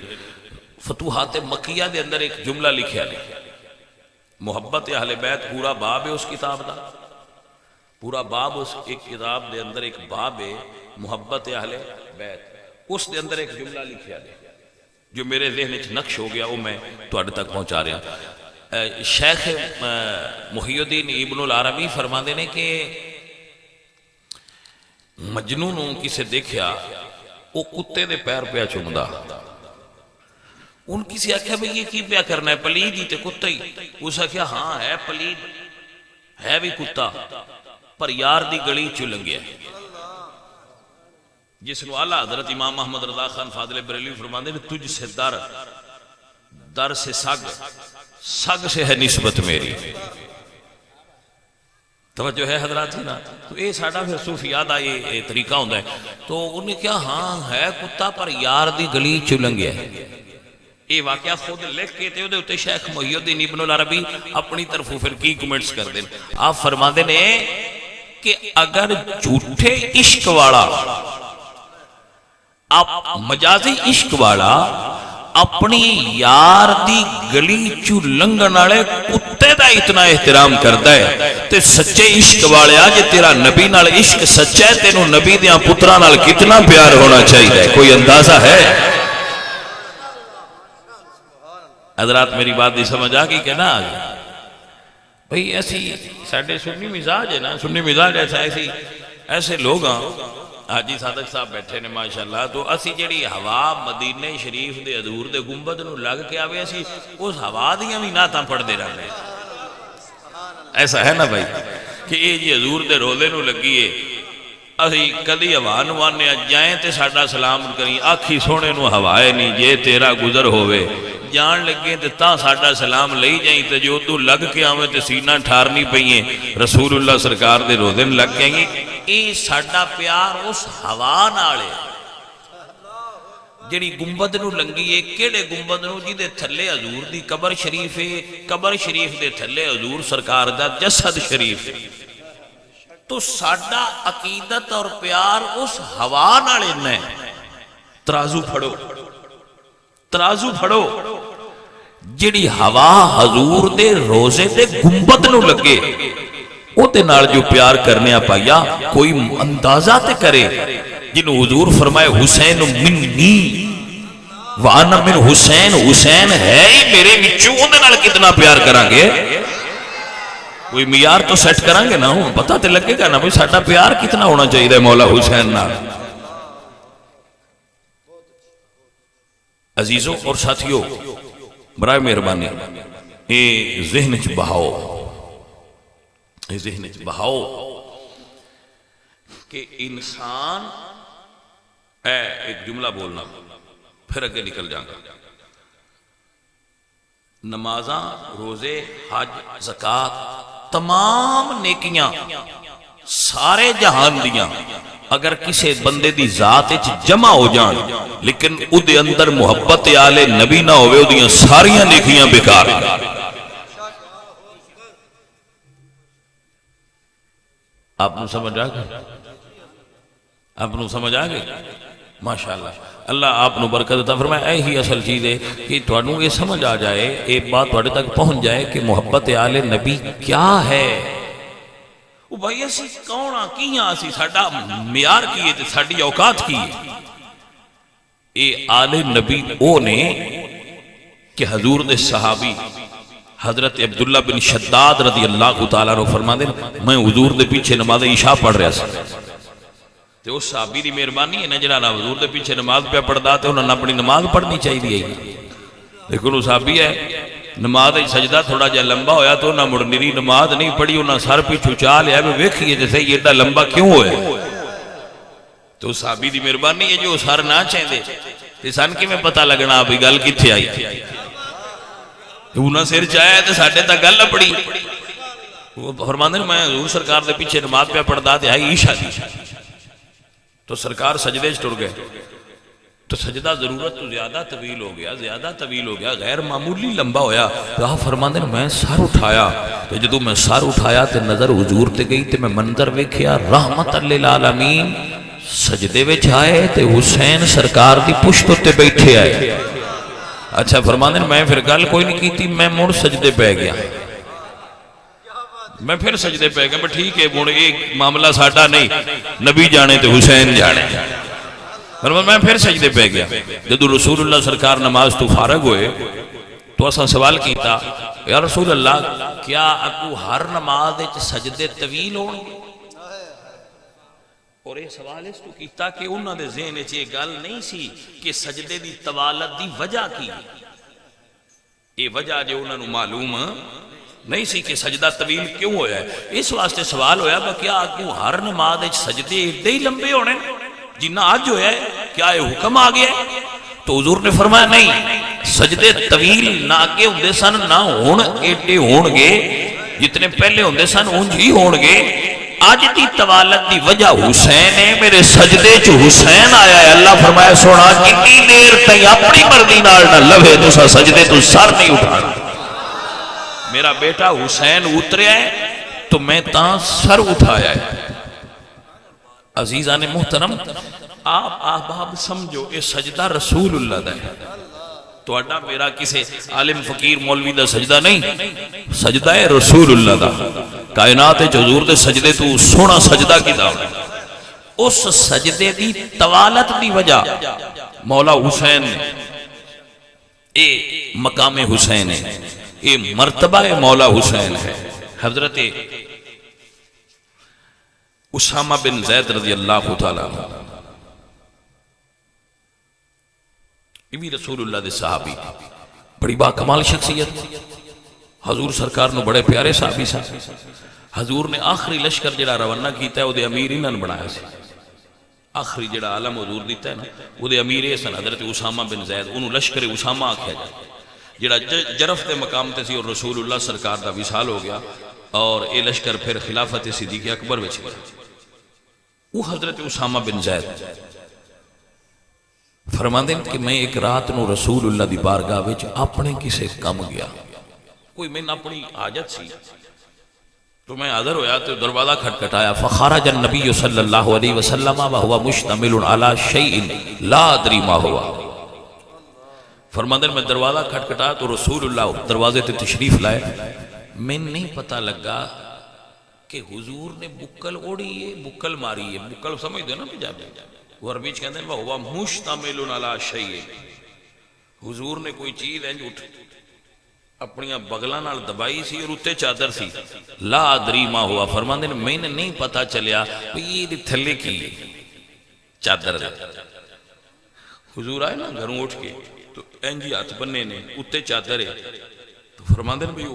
فتوحات مکیہ دے اندر ایک جملہ لکھیا ہے، محبت اہل بیت، پورا باب ہے اس کتاب دا، پورا باب اس ایک کتاب دے اندر ایک باب ہے محبت اہل بیت، اس دے اندر ایک جملہ لکھیا ہے جو میرے ذہن وچ نقش ہو گیا، وہ میں تواڈے تک پہنچا رہا۔ شیخ محی الدین ابن العربی فرماندے نے کہ مجنوں نوں کسے دیکھیا وہ کتے دے پیر پیا چومدا، ان کسی آکھیا بھئی یہ کی پیا کرنا ہے، پلید ہی تے کتا ہی؟ اس آکھیا ہاں ہے پلید، ہے بھی کتا، پر یار دی گلی چ لنگیا ہے۔ جس نو اعلیٰ حضرت امام محمد رضا خان فاضل بریلوی فرماندے نے، تجھ سے در سے سگ سے ہے نسبت میری۔ توجہ ہے حضرات ہی نا؟ تو اے ساڈا پھر صوفیات دا یہ طریقہ ہوندا ہے۔ تو انہیں کیا ہاں ہے کتا پر یار دی گلی چ لنگیا ہے۔ یہ واقعہ خود لکھ کے تے اودے اوتے شیخ محی الدین ابن العربی اپنی طرفوں پھر کی کمنٹس کر دیں۔ آپ فرماندے نے کہ اگر جھوٹے عشق والا، آپ مجازی عشق والا اپنی یار دی گلی چو لنگن والے کتے دا اتنا احترام کرتا ہے تے سچے عشق والے آج تیرا نبی نال عشق سچا ہے، تینوں نبی دیاں پتران نال کتنا پیار ہونا چاہیے، کوئی اندازہ ہے؟ حضرات میری بات دی سمجھ آ گئی کہ نہ آ گئی؟ بھئی ایسی ساڑھے سنی مزاج ہے نا، سنی مزاج ایسے لوگ ہیں۔ حاجی صادق صاحب بیٹھے نے ماشاءاللہ، تو اسی جڑی ہوا مدینہ شریف دے حضور دے گنبد نو لگ کے آوے، اسی اس ہوا دیاں بھی نعتاں پڑھ دے رہے ہیں۔ ایسا ہے نا بھائی کہ یہ جی حضور دے روزے نو لگیے، اسی کدی ہوا نو آنے جائیں تے ساڈا سلام کریں، آکھی سونے نو ہوائے نہیں جے تیرا گزر ہوئے، جان لگے تے تاں ساڈا سلام لئی جائیں تے جو تو لگ کے آویں تے سینہ ٹھارنی پئیں رسول اللہ سرکار دے روزے نو لگ گئیں گی۔ اے ساڈا پیار اس ہوا نالے جڑی گنبد نو لنگی ہے، کیڑے گنبد نو جی دے تھلے حضور دی قبر شریف ہے، قبر شریف دے تھلے حضور سرکار دا جسد شریف ہے۔ تو ساڈا عقیدت اور پیار اس ہوا نالے نے۔ ترازو پھڑو، ترازو پھڑو، جڑی ہوا حضور دے روزے دے گنبد نو لگے، او تے نال جو پیار کرنے پایا کوئی اندازہ تے کرے، جنہوں حضور فرمائے حسین منی وانا من حسین، حسین ہے ہی میرے وچوں، او دے نال کتنا پیار کران گے؟ کوئی معیار تو سیٹ کران گے نا، پتہ تے لگے گا نا بھئی ساڈا پیار کتنا ہونا چاہیے مولا حسین نال۔ عزیزوں اور ساتھیوں، برائے مہربانی اے ذہن چ بہاؤ، اے ذہن چ بہاؤ کہ انسان ایک جملہ بولنا پھر اگے نکل جاؤں گا. نمازاں، روزے، حج، زکات، تمام نیکیاں سارے جہان دیاں اگر کسی بندے دی ذات وچ جمع ہو جان لیکن او دے اندر محبت آل نبی نہ ہوئے، او دیاں ساریاں نیکیاں بیکار. آپ نے سمجھ آ گئی؟ آپ نے سمجھ آ گئی؟ ماشاءاللہ. اللہ آپ نے برکت عطا فرمائے. اے ہی اصل چیز ہے کہ تھانوں یہ سمجھ آ جائے، ایک بات تھوڑے تک پہنچ جائے کہ محبت آل نبی کیا ہے. وہ بھائی اسی کون ہاں، کی ہاں، اسی ساڈا معیار کی ہے، ساڈی اوقات کی ہے. اے آل نبی او نے کہ حضور دے صحابی حضرت عبداللہ بن شداد رضی اللہ تعالیٰ عنہ فرما دیں، میں حضور دے پیچھے نماز عشاء پڑھ رہا سا. تے اس صحابی دی مہربانی ہے نا جڑا نا حضور دے پیچھے نماز پہ پڑھدا تے انہاں نے اپنی نماز پڑھنی چاہیے ہے. لیکن وہ صحابی ہے نماز سجدہ تھوڑا جا لمبا ہویا تو انہاں مڑ میری نماز نہیں پڑھی، انہاں سر پیچھے چا لیا بھی ویکھیے جیسے یہ ایڈا لمبا کیوں ہویا. تو صحابی دی مہربانی ہے جو سر نہ چاہندے تے سن کی میں پتہ لگنا بھی گل کتھے آئی. انہاں سر چاہیا تے ساڈے تک گل نہ پڑی. وہ فرماندے میں حضور سرکار دے پیچھے نماز پہ پڑھدا تے آئی عشاء دی. تو سرکار سجدے ٹر گئے تو سجدہ ضرورت تو زیادہ طویل ہو گیا، غیر معمولی لمبا ہویا. تو آپ فرماندے میں سر اٹھایا تو جدو میں سر اٹھایا تے نظر حضور تے گئی تے میں منظر ویکھیا رحمت للعالمین سجدے وچ آئے تے حسین سرکار دی پشت تے بیٹھے آئے. اچھا فرماندے میں پھر گل کوئی نہیں کیتی، میں مڑ سجدے پہ گیا. میں پھر سجدے پہ گیا. میں ٹھیک ہے مڑ ایک معاملہ ساڈا نہیں، نبی جانے تے حسین جانے. میں پھر سجدے پہ گیا. جدو رسول اللہ سرکار نماز تو فارغ ہوئے تو اساں سوال کیتا یا رسول اللہ کیا اکو ہر نماز وچ سجدے طویل ہون گے؟ اور یہ سوال اس تو کیتا کہ انہاں دے ذہن وچ یہ گل نہیں سی کہ سجدے دی طوالت دی وجہ کی. یہ وجہ جو انہاں نو معلوم نہیں سی کہ سجدہ طویل کیوں ہویا ہے. اس واسطے سوال ہویا کہ کیا اکو ہر نماز وچ سجدے ایڈے ہی لمبے ہونے جنہ آج ہویا ہے؟ کیا یہ حکم آ گیا ہے؟ تو حضور نے فرمایا نہیں، سجدے طویل نہ آگے ہوندے سن نہ ہون ایڈے ہون گے، جتنے پہلے ہوندے سن انج ہی ہون گے. آج دی طوالت دی وجہ حسین ہے، میرے سجدے چ حسین آیا ہے. اللہ فرمایا سونا کتنی دیر تئی اپنی مرضی نال نہ لوے تسا سجدے تو سر نہیں اٹھانا. میرا بیٹا حسین اتریا ہے تو میں تاں سر اٹھایا ہے. عزیزان محترم آپ احباب سمجھو یہ سجدہ رسول اللہ دا ہے. تو اڈا میرا کسی عالم فقیر مولوی دا سجدہ نہیں، سجدہ ہے رسول اللہ دا. کائنات حضور دے سجدے تو سونا سجدہ کی دا. اس سجدے دی طوالت دی وجہ مولا حسین نے، اے مقام حسین ہے، اے مرتبہ مولا حسین ہے. حضرت اسامہ بن زید رضی اللہ تعالیٰ عنہ یہ بھی رسول اللہ دے صحابی، بڑی با کمال شخصیت. حضور سرکار نے بڑے پیارے صحابی سا. حضور نے آخری لشکر جڑا روانہ کیتا ہے وہ دے امیر انہوں نے بنایا سی. آخری جڑا عالم حضور دیتا ہے نا وہ دے امیر سن حضرت اسامہ بن زید. انہوں لشکر اسامہ آکھیا جائے جڑا جرف دے مقام تے سی اور رسول اللہ سرکار دا وصال ہو گیا اور اے لشکر پھر خلافت صدیق اکبر وچ گیا. وہ حضرت اسامہ بن زید فرماندے کہ میں ایک رات نو رسول اللہ دی بارگاہ وچ اپنے کسے کم گیا، کوئی میں اپنی حاجت سی تو میں حاضر ہویا تو دروازہ کھٹکھٹایا. فخرج النبی صلی اللہ علیہ وسلم وهو مشتمل على شيء لا ادري ما هو. فرماندے میں دروازہ کھٹکھٹایا تو رسول اللہ دروازے تے تشریف لائے. میں نہیں پتہ لگا کہ حضور نے بکل اوڑی ہے، بکل ماری ہے. بکل سمجھ دے نا پنجابی وہ عربی چ کہندے وہ مشتمل علی شیء. حضور نے کوئی چیز انج اٹھ اپنی بغلاں نال دبائی سی اور اوتے چادر سی. لا ادری ما ہوا. فرماندے میں نے نہیں پتہ چلیا کہ یہ تھلے کی چادر ہے. حضور آئے نا گھروں اٹھ کے تو انج ہاتھ بننے نے اوتے چادر ہے. تو فرماندے بھئی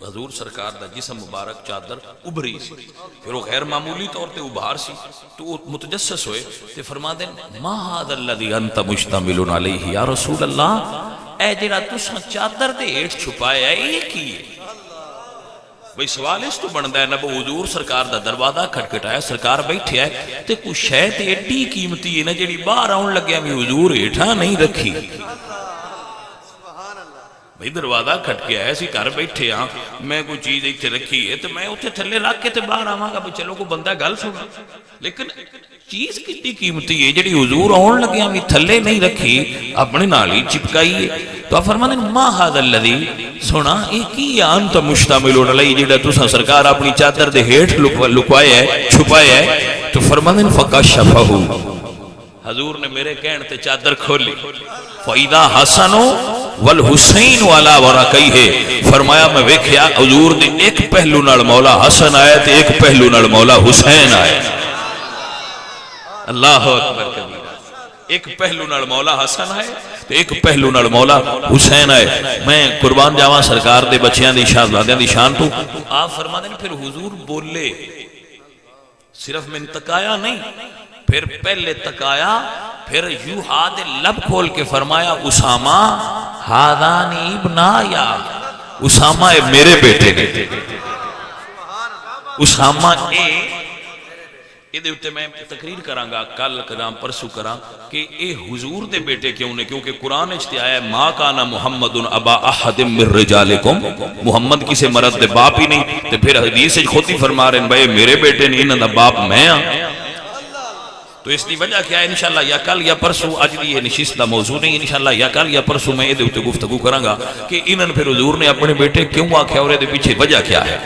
حضور سرکار دا جسم مبارک چادر ابھری سی، پھر وہ غیر معمولی طور تے ابھار سی، تو وہ متجسس ہوئے تے فرما دیں ما ھذا الذی انت مشتمل علیہ یا رسول اللہ، اے جڑا تساں چادر دے ہیٹھ چھپایا ہے یہ کی ہے؟ بھئی سوال اس تو بندا ہے نبو حضور سرکار دا دروازہ کھٹکھٹایا، سرکار بیٹھے ہے تے کوئی شے تے ایڈی قیمتی ہے نا جڑی باہر آن لگیا میں حضور ہیٹھاں نہیں رکھی، بھئی دروازہ کھٹ گیا ہے، اسی گھر بیٹھے ہاں، میں کوئی چیز ایتھے رکھی ہے تو میں اتنے تھلے رکھ کے تے باہر آواں گا، چلو کوئی بندہ گل سنا، لیکن چیز کتنی قیمتی ہے جڑی حضور آن لگیا بھی تھلے نہیں رکھی، اپنے نال ہی چپکائی ہے۔ تو آپ فرماتے ہیں ما ھذا الذی، سنا یہ کی انت مشتمل علیہ جڑا تساں سرکار اپنی چادر دے ہیٹھ لکوایا ہے چھپایا ہے، تو فرماتے ہیں فکشفہ، حضور نے میرے کہن تے چادر کھولی، فَإِذَا حَسَنُ وَالْحُسَيْنُ عَلَى وَرَقَيْهِ، فرمایا میں ویکھیا حضور دے ایک پہلو نال مولا حسن آیا تے ایک پہلو نال مولا حسین آیا، اللہ اکبر کبیرہ، ایک پہلو نال مولا حسن آئے تے ایک پہلو نال مولا حسین آئے۔ میں قربان جاواں سرکار دے بچیاں دی شہزادیاں دی شان تو آپ فرما دیں پھر حضور بولے، صرف میں تکایا نہیں، پھر پہلے تکایا، پھر یوں ہاتھ لب کھول کے فرمایا اسامہ ہادانی ابنایا، اسامہ اے میرے بیٹے نے، اسامہ اے یہ ہوتے میں تقریر کروں گا کل کرام پرسو کرام کہ اے حضور دے بیٹے کیوں نے، کیونکہ قرآن اچھتے آیا ہے ما کانا محمد ابا احد من رجالکم، محمد کسے مرد دے باپ ہی نہیں، تو پھر حدیث خود ہی فرما رہے ہیں بھائی میرے بیٹے نہیں انہاں دا باپ میں ہاں۔ تو اس دی وجہ کیا ہے انشاءاللہ یا کل یا پرسو، اج دی یہ نشست دا موضوع نہیں، انشاءاللہ یا کل یا پرسو میں یہ ہوتے گفتگو کروں گا کہ انہاں پھر حضور نے اپنے بیٹے کیوں آکھیا اور دے پیچھے وجہ کیا ہے۔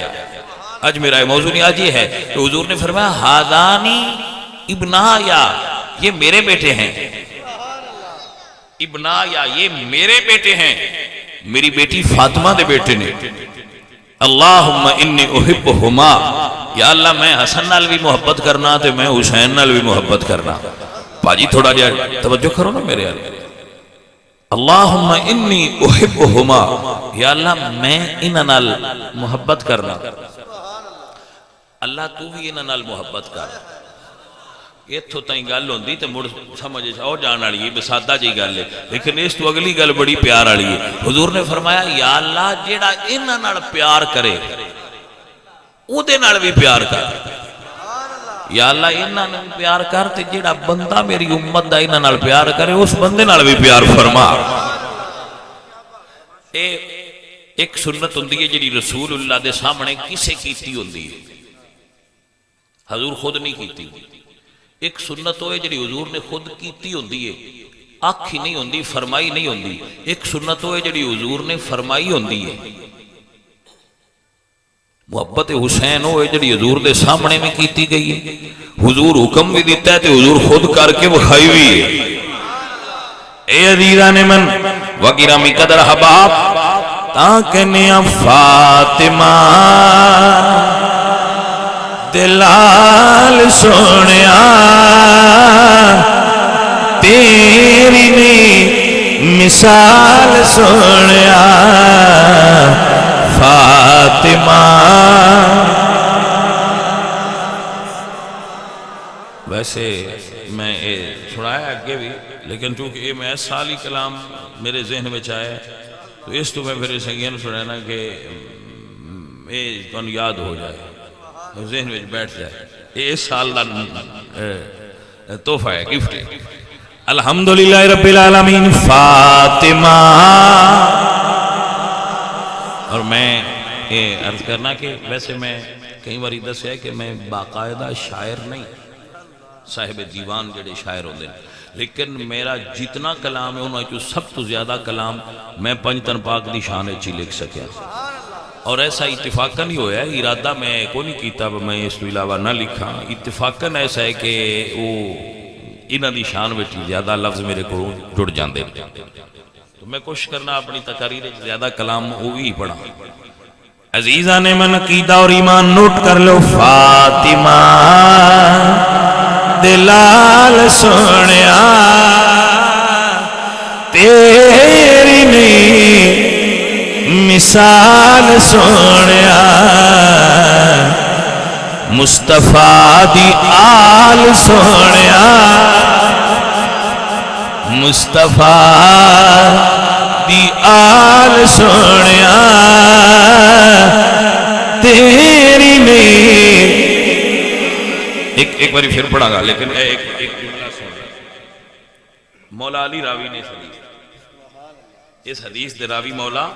آج میرا موضوع نہیں، آج یہ ہے کہ حضور نے فرمایا ہادانی ابنایا، یہ میرے بیٹے ہیں، ابنایا یہ میرے بیٹے ہیں، میری بیٹی فاطمہ دے بیٹے نے۔ اللہم انی احبہما، یا اللہ میں حسن نال بھی محبت کرنا تے میں حسین نال بھی محبت کرنا۔ پاجی تھوڑا جا توجہ کرو نا میرے آلے، اللہم انی احبہما، یا اللہ میں انہاں نال محبت کرنا، اللہ تو بھی انہاں نال محبت کر۔ اتھوں تائیں گل ہوندی تے مڑ سمجھ آؤ جان والی ہے، بسادہ جی گل ہے، لیکن اس تو اگلی گل بڑی پیار والی ہے۔ حضور نے فرمایا یا اللہ جیڑا انہاں نال پیار کرے او دے نال بھی پیار کر، یا اللہ انہاں نال پیار کر تے جیڑا بندہ میری امت دا انہاں نال پیار کرے اس بندے نال بھی پیار فرما۔ اے ایک سنت ہوندی ہے جڑی رسول اللہ دے سامنے کسے کیتی ہوندی ہے، حضور خود نہیں کیتی۔ ایک سنت ہوئے جڑی حضور نے خود کیتی ہوندی ہے، آکھی نہیں ہوندی، فرمائی نہیں ہوندی۔ ایک سنت ہوئے جڑی حضور نے فرمائی ہوندی ہے، محبت حسین ہوئے جڑی حضور دے سامنے میں کیتی گئی ہے، حضور حکم بھی دیتا ہے تے حضور خود کر کے بخائی بھی ہے۔ اے عزیزان من و گرامی قدر حباب، تاکنیا فاطمہ دلال سونیا تیری نی مثال سونیا فاطمہ۔ ویسے میں سنایا اگے بھی، لیکن چونکہ یہ میں سالی کلام میرے ذہن میں آیا تو اس تو میں پھر سنگین سنانا کہ یہ تم یاد ہو جائے، ذہن میں بیٹھ جائے، یہ اس سال دا تحفہ ہے، گفٹ ہے۔ الحمدللہ رب العالمین فاطمہ۔ اور میں یہ عرض کرنا کہ ویسے میں کئی بار دس ہے کہ میں باقاعدہ شاعر نہیں، صاحب دیوان جڑے شاعر ہوندے ہیں، لیکن میرا جتنا کلام ہے انہوں نے سب تو زیادہ کلام میں پنجتن پاک دی شان اچھی لکھ سکیا، اور ایسا اتفاقاً ہی ہویا ہے، ارادہ میں کو نہیں کیتا میں اس تو علاوہ نہ لکھا، اتفاقاً ایسا ہے کہ وہ انہاں دی شان وچ زیادہ لفظ میرے کو جڑ جاندے، تو میں کوشش کرنا اپنی تقاریر زیادہ کلام وہی پڑھا۔ عزیزان من عقیدہ اور ایمان نوٹ کر لو، فاطمہ دلال سونیا تیری نی مثال سونیا مصطفیٰ دی آل سونیا مصطفیٰ دی آل سونیا تیری میں ایک باری پھر پڑھا گا لیکن ایک جملہ سن مولا علی راوی نے اس حدیث دے راوی مولا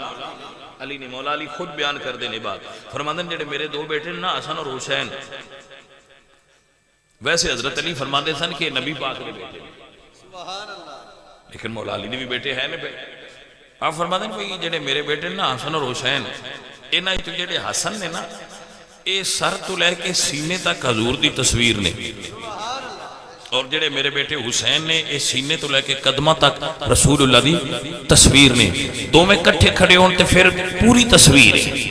علی نے مولا علی خود بیان کر دینے بعد فرماندن جڑے میرے دو بیٹے نا حسن اور حسین ویسے حضرت علی فرماندے سن کہ نبی پاک نے بیٹے لیکن مولا علی نے بھی بیٹے ہیں آپ فرماندن کہ جڑے میرے بیٹے نا حسن اور حسین انہاں تو جڑے حسن نے نا اے سر تو لے کے سینے تک حضور دی تصویر نے اور جڑے میرے بیٹے حسین نے اے سینے تو لے کے قدمہ تک رسول اللہ دی تصویر نے دو میں کٹھے کھڑے ہون تے پھر پوری تصویر ہے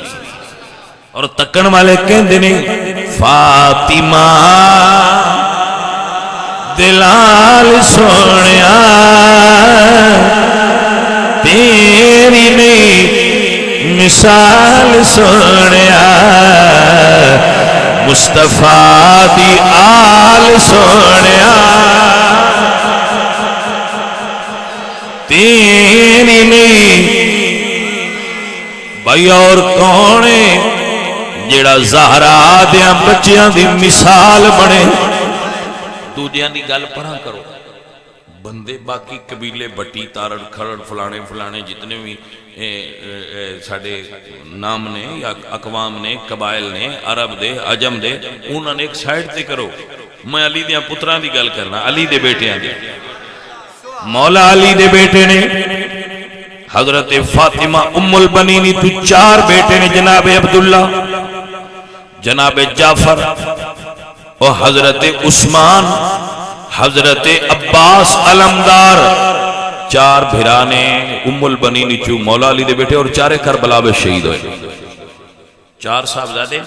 اور تکن والے کہندے نے فاطمہ دلال سونیا تیری نہیں مثال سونیا مصطفیٰ دی آل سونیا تیری نہیں بھائی اور کونے جڑا زہرا دیاں بچیاں دی مثال بنے دوجیاں دی گل پڑھا کرو بندے باقی قبیلے بٹی تارڑ کھڑڑ فلانے فلانے جتنے بھی ساڑھے نام نے یا اقوام نے قبائل نے عرب دے عجم دے انہوں نے ایک سائٹ تے کرو میں علی دیاں پتران دی گل کرنا علی دے بیٹے ہیں مولا علی دے بیٹے نے حضرت فاطمہ ام البنینی تو 4 بیٹے نے جناب عبداللہ جناب جعفر اور حضرت عثمان حضرت عباس علمدار 4 بھرانے ام البنینی چو مولا علی دے بیٹے اور 4 کربلا میں شہید ہوئے 4 صاحبزادے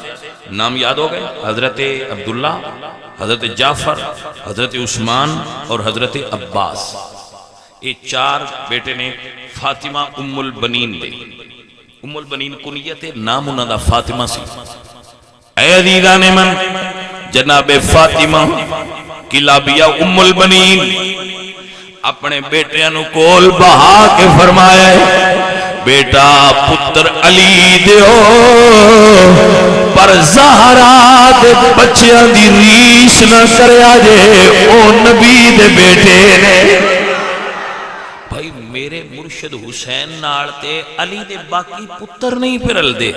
نام یاد ہو گئے حضرت عبداللہ حضرت جعفر حضرت عثمان اور حضرت عباس یہ 4 بیٹے نے فاطمہ ام البنین دے ام البنین کنیت نام انہوں دا فاطمہ سی اے عزیزان من جناب فاطمہ کلابیہ ام البنین اپنے بیٹیاں نو کول بہا کے فرمایا ہے بیٹا پتر علی دیو پر زہرا دے بچیاں دی ریس نہ کریا جے او نبی دے بیٹے نے بھائی میرے مرشد حسین نال تے علی دے باقی پتر نہیں پھرل دے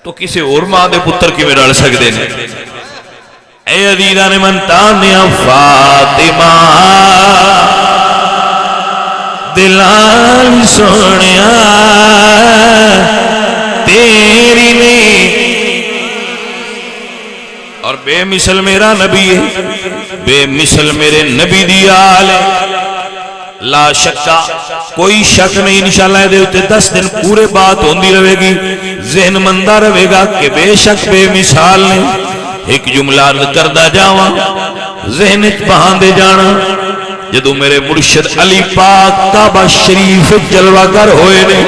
تو کسی اور ماں دے پتر کی میں رل سکتے ہیں اے عزیزان من تانیا فاطمہ دلال سونیا تیری نہیں اور بے مثل میرا نبی ہے بے مثل میرے نبی دی آل ہے لا شکا کوئی شک نہیں انشاءاللہ دے ہوتے 10 دن پورے بات ہوندی رہے گی ذہن مندہ رہے گا کہ بے شک بے مثال نہیں ایک جملہ عرض کردہ جاواں ذہنت بہان دے جانا جدو میرے مرشد علی پاک کعبہ شریف جلوہ گر ہوئے نے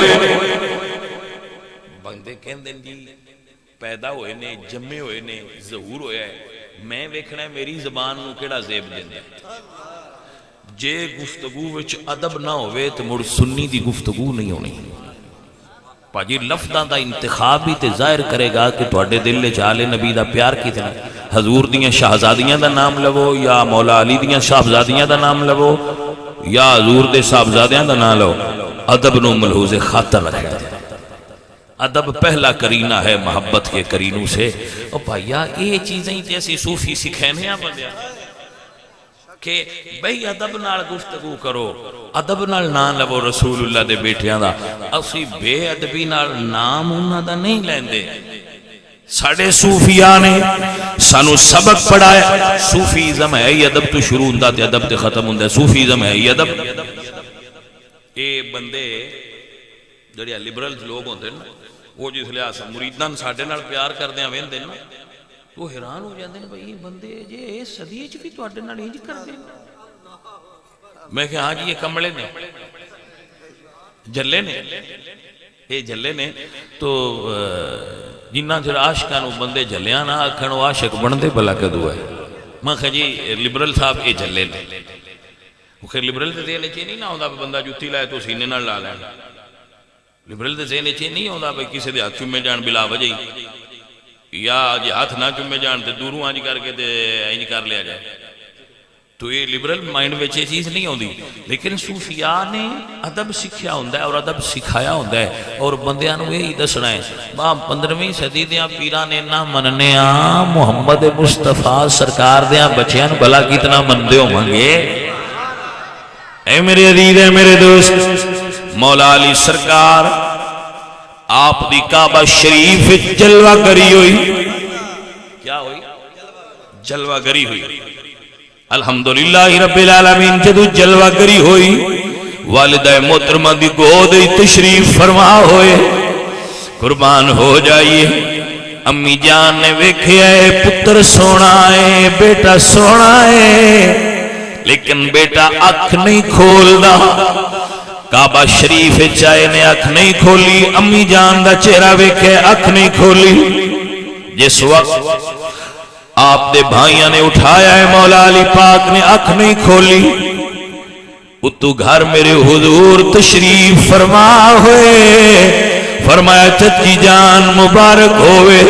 بندے کہندے جی پیدا ہوئے نے جمعے ہوئے نے ظہور ہوئے ہے میں ویکھنا ہے میری زبان نو کیڑا زیب دیندے جے گفتگو وچ ادب نہ ہوئے تو مڑ سنی دی گفتگو نہیں ہونی پاجی لفظاں دا انتخاب بھی تے ظاہر کرے گا کہ تواڈے دل وچ آل نبی دا پیار کتنا حضور دیاں شہزادیاں دا نام لو یا مولا علی دیاں صاحبزادیاں دا نام لو یا حضور دے صاحبزادیاں دا نام لو ادب نو ملحوظ خاطر رکھا ہے ادب پہلا کرینہ ہے محبت کے کرینوں سے او بھائیا یہ چیزیں تے اسی صوفی سکھینے ہیں بندے کہ بھئی ادب نال گفتگو کرو ادب نال نام لو رسول اللہ دے بیٹیاں دا اسی بے ادبی نال نام انہاں دا نہیں لیندے ساڑھے صوفیاء نے سانو سبق پڑھایا صوفیزم ہے یہ ادب تو شروع ہوندہ تے ادب تے ختم ہوندہ صوفیزم ہے یہ ادب اے بندے جڑیا لبرلز لوگ ہوندے نا وہ جس لئے آسا مریدان ساڑھے نال پیار کردے ہیں وین دے نا وہ حیران ہو جاندے ہیں بھئی بندے جے صدیج بھی تو اڈے نال انج کر دے میں کہ ہاں جی یہ کمڑے نے جلے نے یہ جلے نے تو جنہ چر عاشقاں نو بندے جلیاں نہ آکھن او عاشق بندے بھلا کدو ہے. میں کہ جی لبرل صاحب یہ جلے نے. خیر لبرل دے ذہن وچ نہیں نہ ہوندا بندہ جُتی لائے تو سینے نال لا لین. لبرل دے ذہن وچ نہیں ہوندا بھئی کسے دے ہاتھ چومے جان بلا وجہ یا جی ہاتھ نہ چومے جان تے دوروں انج کر کے تے انج کر لیا جائے. تو یہ لبرل مائنڈ وچ یہ چیز نہیں ہوندی. لیکن صوفیاء نے ادب سکھیا ہوندا ہے اور ادب سکھایا ہوندا ہے اور بندیاں نوں یہی دسنا ہے. 15ویں صدی دیاں پیراں نے نہ مننے محمد مصطفیٰ سرکار دیاں بچیاں نوں بھلا کتنا مندے ہون گے. اے میرے عزیز اے میرے دوست مولا علی سرکار آپ دی کعبہ شریف جلوہ گری ہوئی. کیا ہوئی؟ جلوہ گری ہوئی. الحمدللہ رب العالمین جدو جلوہ گری ہوئی والدہ محترمہ دی گود تشریف فرما ہوئے. قربان ہو جائیے. امی جان نے ویکھے ہے پتر سونا ہے بیٹا سونا ہے لیکن بیٹا اکھ نہیں کھولدا. کعبہ شریف چائے نے اکھ نہیں کھولی. امی جان دا چہرہ ویکھے اکھ نہیں کھولی. جس وقت آپ دے بھائیاں نے اٹھایا ہے مولا علی پاک نے اکھ نہیں کھولی. اتو گھر میرے حضور تشریف فرما ہوئے. فرمایا چچی جان مبارک ہوئے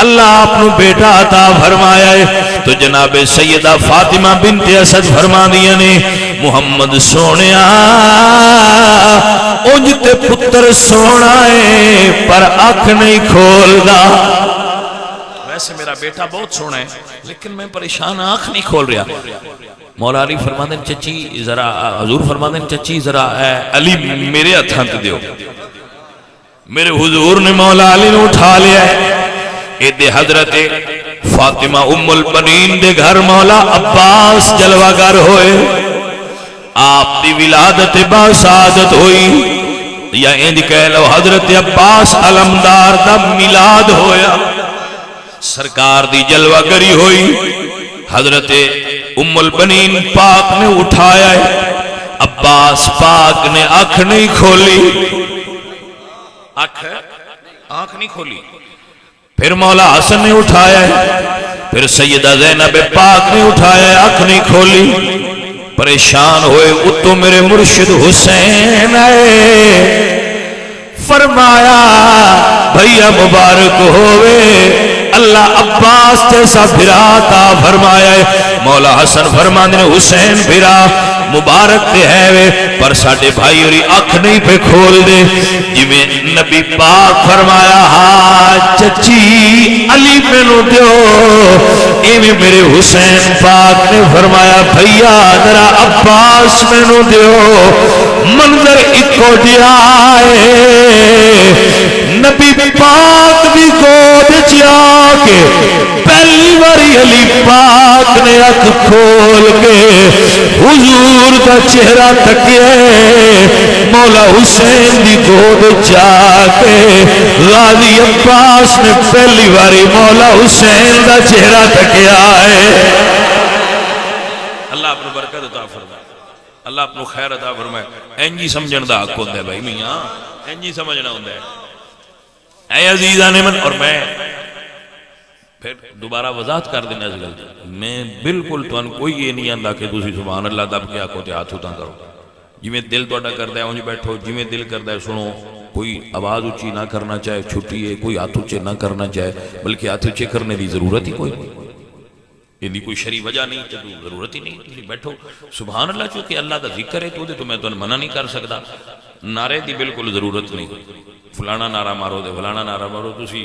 اللہ اپنو بیٹا عطا فرمایا ہے. تو جناب سیدہ فاطمہ بنت اسد فرما دیا نے محمد سونیا اونج تے پتر سونا ہے پر اکھ نہیں کھولدا. ویسے میرا بیٹا بہت سونا ہے لیکن میں پریشان آنکھ نہیں کھول رہا. مولا علی فرما دیں چچی ذرا حضور فرما دیں چچی ذرا علی میرے ہتھاں تے دیو. میرے حضور نے مولا علی نے اٹھا لیا ہے. دے حضرت فاطمہ ام البنین دے گھر مولا عباس جلوہ گر ہوئے. آپ دی ولادت باسعادت ہوئی یا اند کہہ لو حضرت عباس علمدار دا میلاد ہویا. سرکار دی جلوہ گری ہوئی. حضرت ام البنین پاک نے اٹھایا ہے. عباس پاک نے آنکھ نہیں کھولی. آنکھ نہیں کھولی. پھر مولا حسن نے اٹھایا ہے. پھر سیدہ زینب پاک نے اٹھایا ہے. آنکھ نہیں کھولی. پریشان ہوئے اتو میرے مرشد حسین آئے. فرمایا بھیا مبارک ہوئے اللہ عباس جیسا بھرا عطا فرمایا ہے. مولا حسن فرمانے حسین بھرا مبارک تے ہے وے پر ساڑھے بھائی اور آنکھ نہیں پہ کھول دے. جویں نبی پاک فرمایا ہاں چچی علی میں نو دیو ایویں میرے حسین پاک نے فرمایا بھیا ذرا عباس میں نو دیو. منظر اکو دیا ہے نبی پاک بھی گود جا کے پہلی باری علی پاک نے اکھ کھول کے حضور کا چہرہ تکیے. مولا حسین دی گود جا کے غازی عباس نے پہلی باری مولا حسین کا چہرہ تکیا ہے. اللہ اپنی برکت عطا فرمائے. اللہ اپنی خیر عطا فرمائے. انجی سمجھن دا حق ہوندہ ہے بھائی میاں انجی سمجھنا ہوندہ ہے. اے عزیزان من اور میں پھر دوبارہ وضاحت کر دینا اس گل. میں بالکل تمہیں کوئی یہ نہیں آندا کہ تسی سبحان اللہ دب کے آکھو تے ہاتھ اٹھا کرو. جویں دل تہاڈا کردا ہے اونج بیٹھو. جویں دل کردا ہے سنو. کوئی آواز اونچی نہ کرنا چاہے چھٹی ہے. کوئی ہاتھ اونچے نہ کرنا چاہے بلکہ ہاتھ اونچے کرنے دی ضرورت ہی کوئی نہیں. یہ کوئی شرعی وجہ نہیں چلو ضرورت ہی نہیں. تسی بیٹھو سبحان اللہ چونکہ اللہ دا ذکر ہے تو میں تمہیں منع نہیں کر سکتا. نعرے دی بالکل ضرورت نہیں. فلانا نعرہ مارو دے فلانا نعرہ مارو تسی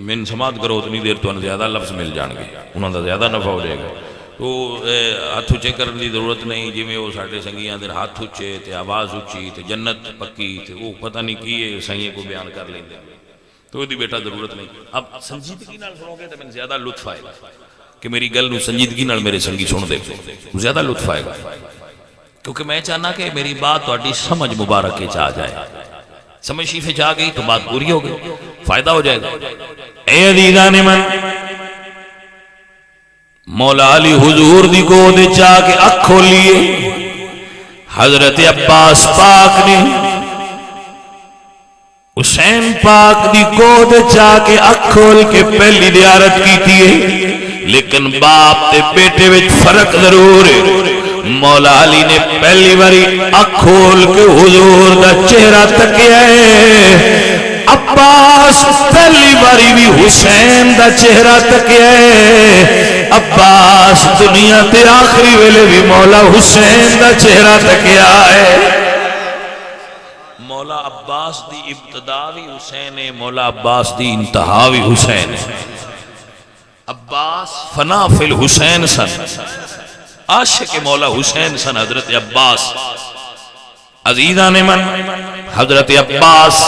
من سماعت کرو اتنی دیر تو زیادہ لفظ مل جان گے انہوں دا زیادہ نفع ہو جائے گا. تو ہاتھ اچے کرنے دی ضرورت نہیں. جی میں وہ ساڑھے سنگیاں دے ہاتھ اچے تے آواز اچھی تے جنت پکی تے وہ پتہ نہیں کیے سنگیے کو بیان کر لیں دے تو دی بیٹا ضرورت نہیں. اب سنجیدگی نال سنو گے تو میں زیادہ لطف آئے گا کہ میری گل نو سنجیدگی نال میرے سنگی سن دے زیادہ لطف آئے گا کیونکہ میں چاہنا کہ میری بات تہاڈی سمجھ مبارک کے چاہ جائے. سمجھ شیفے چاہ گئی تو بات پوری ہو گئی فائدہ ہو جائے گا. اے عزیزان من مولا علی حضور دی گود چاہ کے اکھ کھولیے. حضرت عباس پاک نے حسین پاک دی گود چا کے اکھ کھول کے پہلی زیارت کیتی ہے، لیکن باپ تے بیٹے وچ فرق ضرور ہے۔ مولا علی نے پہلی باری اکھ کھول کے حضور دا چہرہ تکیا ہے، عباس پہلی باری بھی حسین دا چہرہ تکیا ہے، عباس دنیا تے آخری ویلے بھی مولا حسین دا چہرہ تکیا ہے۔ مولا عباس دی ابتدا بھی حسین ہے، مولا عباس دی انتہا بھی حسین ہے۔ عباس فنا فی الحسین سن، عاشق مولا حسین سن حضرت عباس۔ عزیزان من، حضرت عباس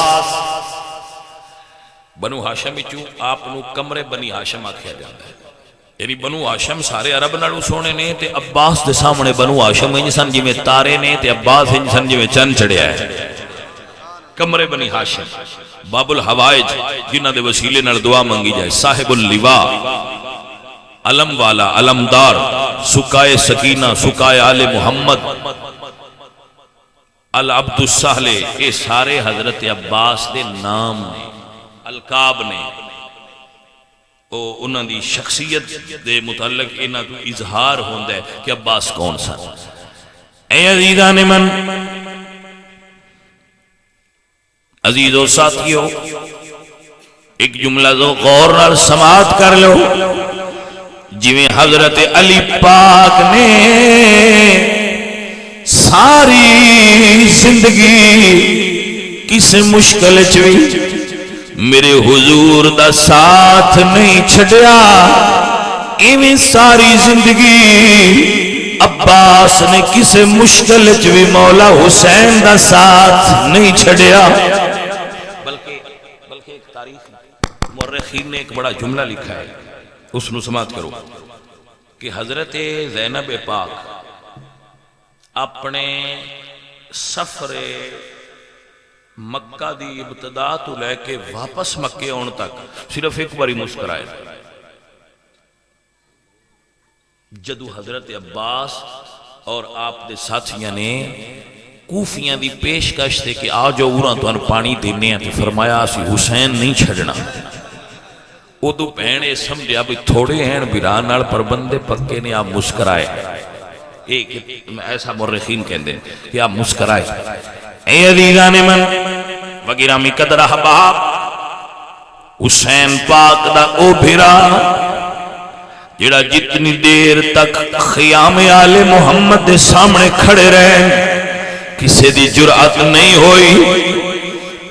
بنو ہاشم چوں آپ نو کمرے بنی ہاشم آکھیا جاتا ہے، یعنی بنو ہاشم سارے عرب نالوں سونے نے تے عباس دے سامنے بنو ہاشم انج سن جویں تارے نے تے عباس انج سن جویں چند چڑھیا ہے۔ کمرے بنی ہاشم، باب الحوائج جنہ دے وسیلے نال دعا منگی جائے، صاحب اللواء، علم والا، علمدار، سکائے سکینہ، سکائے آل محمد، العبد السہلے، یہ سارے حضرت عباس دے نام نے، القاب نے۔ انہاں دی شخصیت دے متعلق انہاں تو اظہار ہوندہ ہے کہ عباس کون سا۔ اے عزیزان من، عزیز و ساتھیو، ایک جملہ دو غور نال سماعت کر لو۔ جویں حضرت علی پاک نے ساری زندگی کسی مشکل چوی میرے حضور دا ساتھ نہیں چھڑیا، ایویں ساری زندگی عباس نے کسی مشکل چوی مولا حسین دا ساتھ نہیں چھڑیا۔ بلکہ ایک تاریخ مورخین نے ایک بڑا جملہ لکھا ہے، اس نو سماعت کرو کہ حضرت زینب پاک اپنے سفر مکہ دی ابتدا تو لے کے واپس مکے آن تک صرف ایک باری مسکرائے، جدو حضرت عباس اور آپ دے ساتھیاں نے کوفیاں دی پیشکش تے کہ آجو اوراں تو ان پانی دینے ہیں، تو فرمایا اسی حسین نہیں چھڑنا۔ ادو بہن یہ سمجھیا بھی تھوڑے ہیں بیران نال پر بندے پکے نے آپ مسکرائے، ایسا مورخین کہندے کہ آپ مسکرائے۔ اے عزیزان من وگرامی قدر احباب، حسین پاک دا او بھیرا جڑا جتنی دیر تک خیام آل محمد دے سامنے کھڑے رہے کسی دی جرأت نہیں ہوئی۔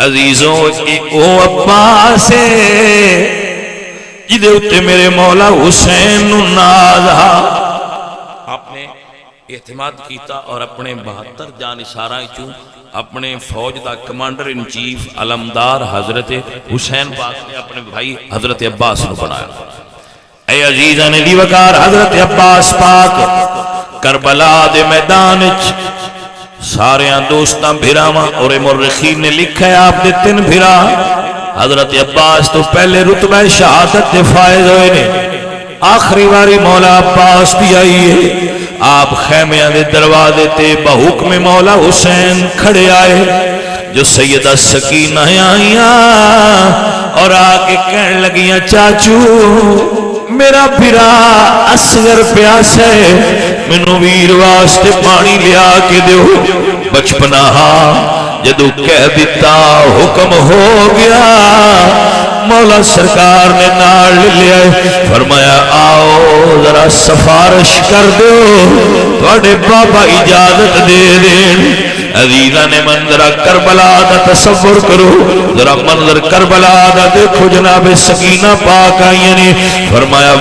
عزیزوں او عباس جدے اتے میرے مولا حسین نو ناز ہا، آپ نے اعتماد کیتا اور اپنے 72 جانثاراں چوں اپنے فوج دا کمانڈر ان چیف علمدار حضرت حسین پاک نے اپنے بھائی حضرت عباس نو بنایا۔ اے عزیزان دی وقار، حضرت عباس پاک کربلا دے میدان وچ ساریاں دوستاں بھراواں اور مورخین نے لکھا ہے آپ دے 3 بھرا حضرت عباس تو پہلے رتبہ شہادت دے فائز ہوئے نے۔ آخری باری مولا عباس بھی آئی ہے، آپ خیمیاں دے دروازے تے بحکم مولا حسین کھڑے آئے، جو سیدہ سکینہ آئیاں اور آکے کہنے لگیاں چاچو میرا بھرا اصغر پیاس ہے، منو ویر واسطے پانی لیا کے دیو۔ بچپنا جدو کہہ دیتا حکم ہو گیا، مولا سرکار نے نال لیا، فرمایا آؤ ذرا سفارش کر دو، تھوڑے بابا اجازت دے دین۔ عزیزان منظر کربلا دا تصور کرو، ذرا منظر کربلا دا دیکھو، جناب سکینہ پاک آئیں نے فرمایا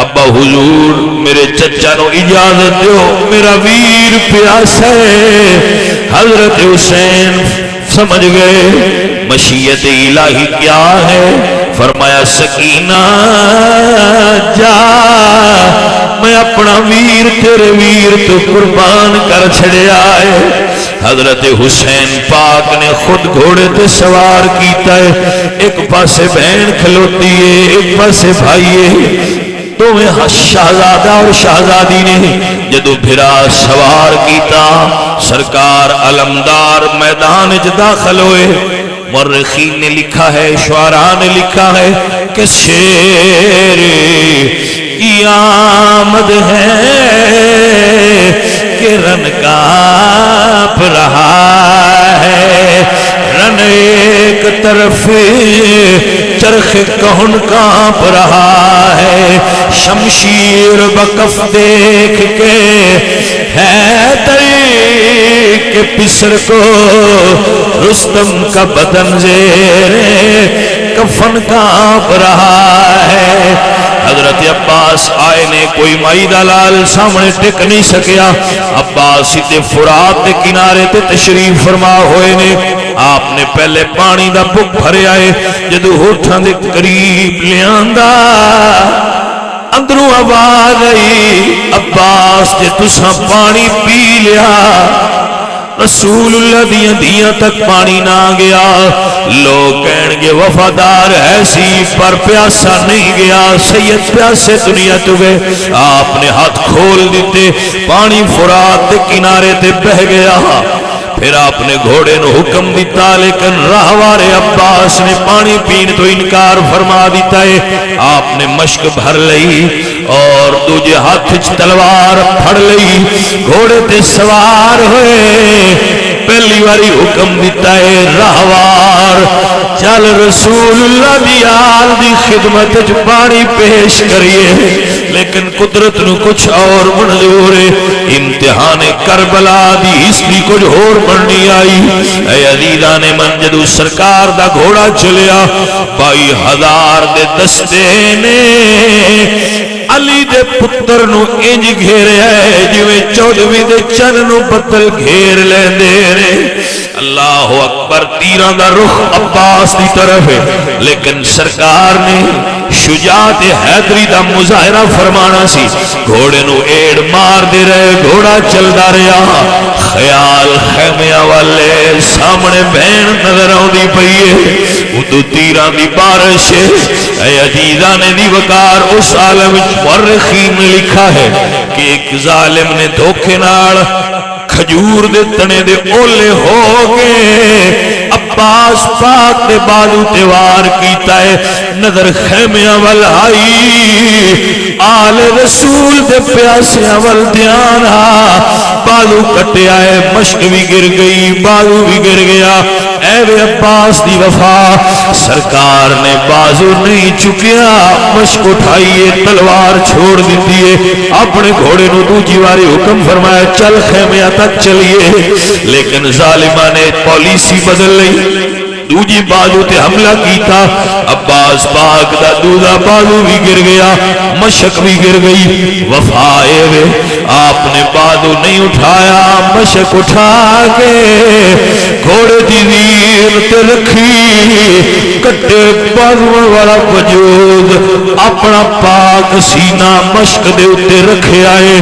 ابا حضور میرے چچا نو اجازت دیو، میرا ویر پیاس ہے۔ حضرت حسین سمجھ گئے مشیت الہی کیا ہے، فرمایا سکینہ جا میں اپنا ویر تیرے ویر تو قربان کر چھڑیا ہے۔ حضرت حسین پاک نے خود گھوڑے تے سوار کیتا ہے، ایک پاسے بہن کھلوتی ہے، ایک پاسے بھائی ہے، دوویں شہزادہ اور شہزادی نے جدو بھرا سوار کیتا، سرکار علمدار میدان وچ داخل ہوئے، مورخین نے لکھا ہے، شعراء نے لکھا ہے کہ شیر کی آمد ہے کہ رن کانپ رہا ہے، رن ایک طرف چرخ کہن کانپ رہا ہے، شمشیر بکف دیکھ کے حیدری کے پسر کو رستم کا بدن زیر کفن کانپ رہا ہے۔ حضرت عباس آئے نے، کوئی مائی دلال سامنے ٹک نہیں سکیا، عباس سیدھے فرات کے کنارے تے تشریف فرما ہوئے نے۔ آپ نے پہلے پانی دا بک بھرے آئے، جدو ہوٹھاں دے قریب لیاندا اندروں آواز آئی، عباس جے تساں پانی پی لیا، رسول اللہ دیاں دیاں تک پانی نہ گیا، لوگ کہن گے وفادار ہے سی پر پیاسا نہیں گیا، سید پیاسے دنیا تو گئے۔ آپ نے ہاتھ کھول دیتے، پانی فرات دے کنارے تے بہ گیا۔ پھر آپ نے گھوڑے نو حکم دیتا، لیکن راہوار عباس نے پانی پین تو انکار فرما دیتا ہے۔ آپ نے مشک بھر لئی اور دوجے ہاتھ تلوار پھڑ لئی، گھوڑے تے سوار ہوئے۔ پہلی باری حکم دیتا ہے، راہوار چل رسول اللہ دی آل دی خدمت جو پانی پیش کریے، لیکن قدرت نو کچھ اور منظور ہے۔ امتحان کربلا دی اس دی کچھ اور بننی آئی۔ اے عزیزان من، جدو سرکار دا گھوڑا چلیا، 22,000 دے دستے نے علی دے پتر نو انج گھیرے ہے جویں 14ویں دے چن نو بتل گھیر لیندے نے۔ اللہ اکبر، تیران دا رخ عباس دی طرف ہے، لیکن سرکار نے شجاعت حیدری دا مظاہرہ فرمانا سی۔ گھوڑے نو ایڑ مار دے رہے، گھوڑا چل دا رہا، خیال خیمیاں والے سامنے بہن نظر آؤں دی پئیے، ادو تیران دی بارش ہے۔ اے عزیزان دی وقار، اس عالم مورخین نے لکھا ہے کہ ایک ظالم نے دھوکے نال کھجور دے تنے دے اولے ہو گئے، عباس پاک دے بازو تیوار کیتا ہے، نظر خیمیاں وال آئی، آل رسول دے پیاسیاں وال دیانا، بازو کٹے آئے، مشک بھی گر گئی، بازو بھی گر گیا۔ اے وے عباس دی وفا، سرکار نے بازو نہیں چکیا، مشک اٹھائیے، تلوار چھوڑ دیئے، اپنے گھوڑے نو دوجی واری حکم فرمایا، چل خیمیاں تک چلیے، لیکن ظالمہ نے پالیسی بدل لئی، دوجی بازو تے حملہ کیتا۔ عباس پاک دا دودا بازو بھی گر گیا، مشک بھی گر گئی۔ وفائے وے، آپ نے بازو نہیں اٹھایا، مشک اٹھا کے گھوڑے دی زیر تے رکھی، کٹے بازو والا وجود اپنا پاک سینہ مشک دے اتے رکھے آئے۔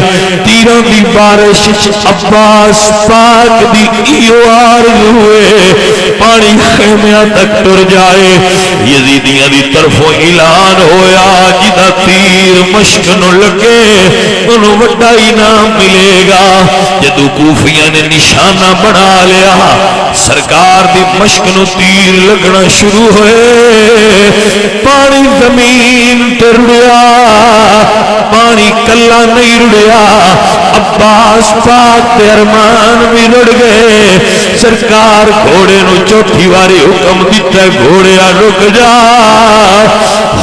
تیروں دی بارش عباس پاک دی ایو آرزو ہوئے، پانی خیمیاں تک ٹر جائے۔ یزیدیاں دی طرفوں اعلان ہویا، جدا تیر مشک نو لگے انہوں وڈا انعام ملے گا۔ جدو کوفیاں نے نشانہ بنا لیا، سرکار دی مشک نو تیر لگنا شروع ہوئے، پانی زمین تے رڑیا، پانی کلا نہیں رڑیا، عباس پاک تے ارمان بھی رڑ گئے۔ سرکار گھوڑے نو چوتھی واری حکم دیتا ہے، گھوڑیا رک جا،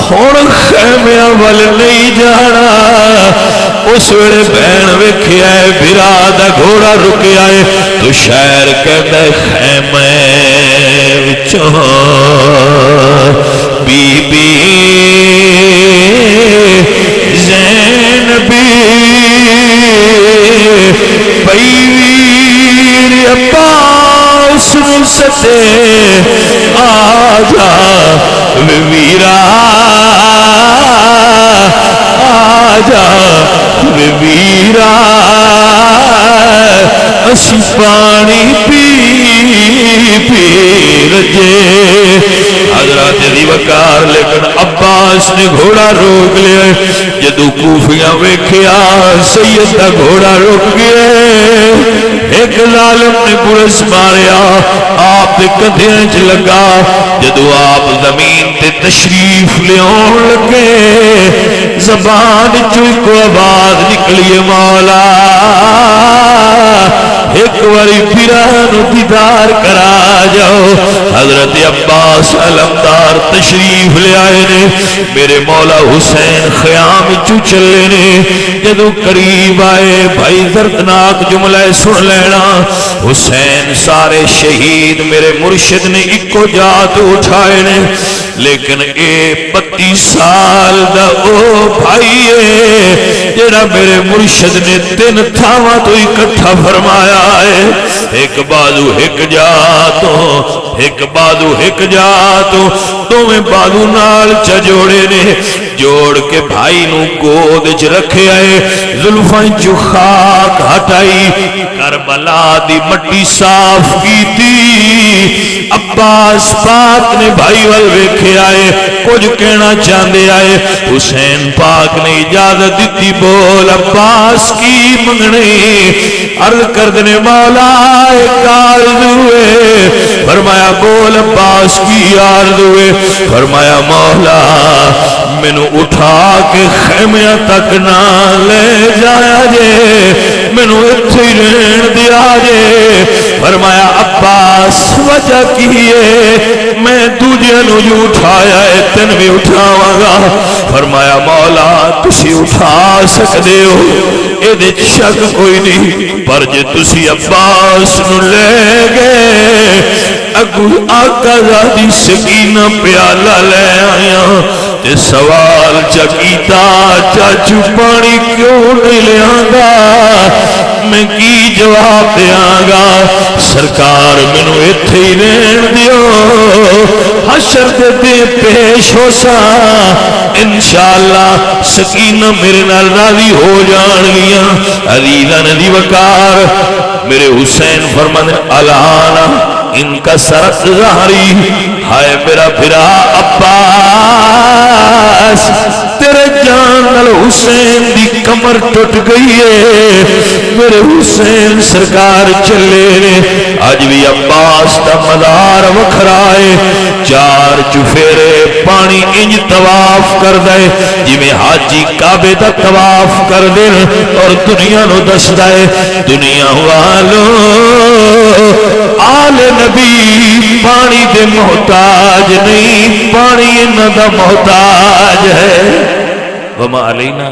ہن خیمیاں وال نہیں جانا۔ اس ویلے بہن ویکھیا ہے، بھرا دا گھوڑا رکیا ہے، تو شاعر کہتا ہے، خیمے وچوں بی بی زینبی پئی ویر عباس نو سدے، آجا ویرا آجا ویرا، اسی پانی پی پی رجے۔ حضرات دی وقار، لیکن عباس نے گھوڑا روک لیا، جدو کوفیاں ویکھیا سید دا گھوڑا رک گیا، ایک ظالم نے برس ماریا آپ دے کندھیاں وچ لگا، جدو آپ زمین تے تشریف لیاون لگے زبان چوں کو آواز نکلی مولا ایک واری پیرانو دیدار کرا جاؤ۔ حضرت عباس علمدار تشریف لے آئے نے، میرے مولا حسین خیام چو چلے نے، جدو قریب آئے بھائی دردناک جملہ سن لینا، حسین سارے شہید میرے مرشد نے ایکو جات اٹھائے نے، لیکن اے 32 سال دا او بھائی ہے جڑا میرے مرشد نے 3 تھاواں تو اکٹھا فرمایا ہے، ایک بازو ایک جاتوں، ایک بازو ایک جاتوں، تمہیں بازو نال چجوڑے نے، جوڑ کے بھائی نو گود وچ رکھے آئے، زلفاں چوں خاک ہٹائی، کربلا دی مٹی صاف کیتی، عباس پاک نے بھائی وال ویکھے آئے، کچھ کہنا چاہتے آئے، حسین پاک نے اجازت دیتی، بول عباس کی منگنی، عرض کردنے مولا ایک آرزو ہے، فرمایا بول عباس کی آرزو ہے، فرمایا مولا مینو اٹھا کے خیمیاں تک نہ لے جایا جے، مینو اتھے رہن دیا جے، فرمایا عباس وجہ کی ہے میں دوجے نو جو اٹھایا ہے تن بھی اٹھاواں گا، فرمایا مولا تسی اٹھا سکدے ہو اے دے شک کوئی نہیں، پر جے تسی عباس نو لے گئے اگو آقا زادی سکینہ پیالہ لے آیا تے سوال چکیتا چاچو پانی کیوں نہیں لے آنگا، میں کی جواب دیاں گا، سرکار مینو ایتھے ہی رہن دیو، حشر دے دے پیش ہو سا انشاءاللہ سکینہ میرے نال راضی ہو جان گیا۔ عزیزاں دی وقار میرے حسین فرمانے الانا ان کا سرت ظہری، ہائے میرا بھرا عباس تیرے جان نال حسین دی کمر ٹوٹ گئی ہے، میرے حسین سرکار چلے نے، آج بھی عباس دا مدار وکھرائے، 4 چفیرے پانی انج طواف کر دے جی میں حاجی کعبے دا طواف کر دے اور دنیا نو دس دے دنیا والوں آل نبی پانی دے محتاج نہیں، پانی انہاں دا محتاج ہے۔ وما علینا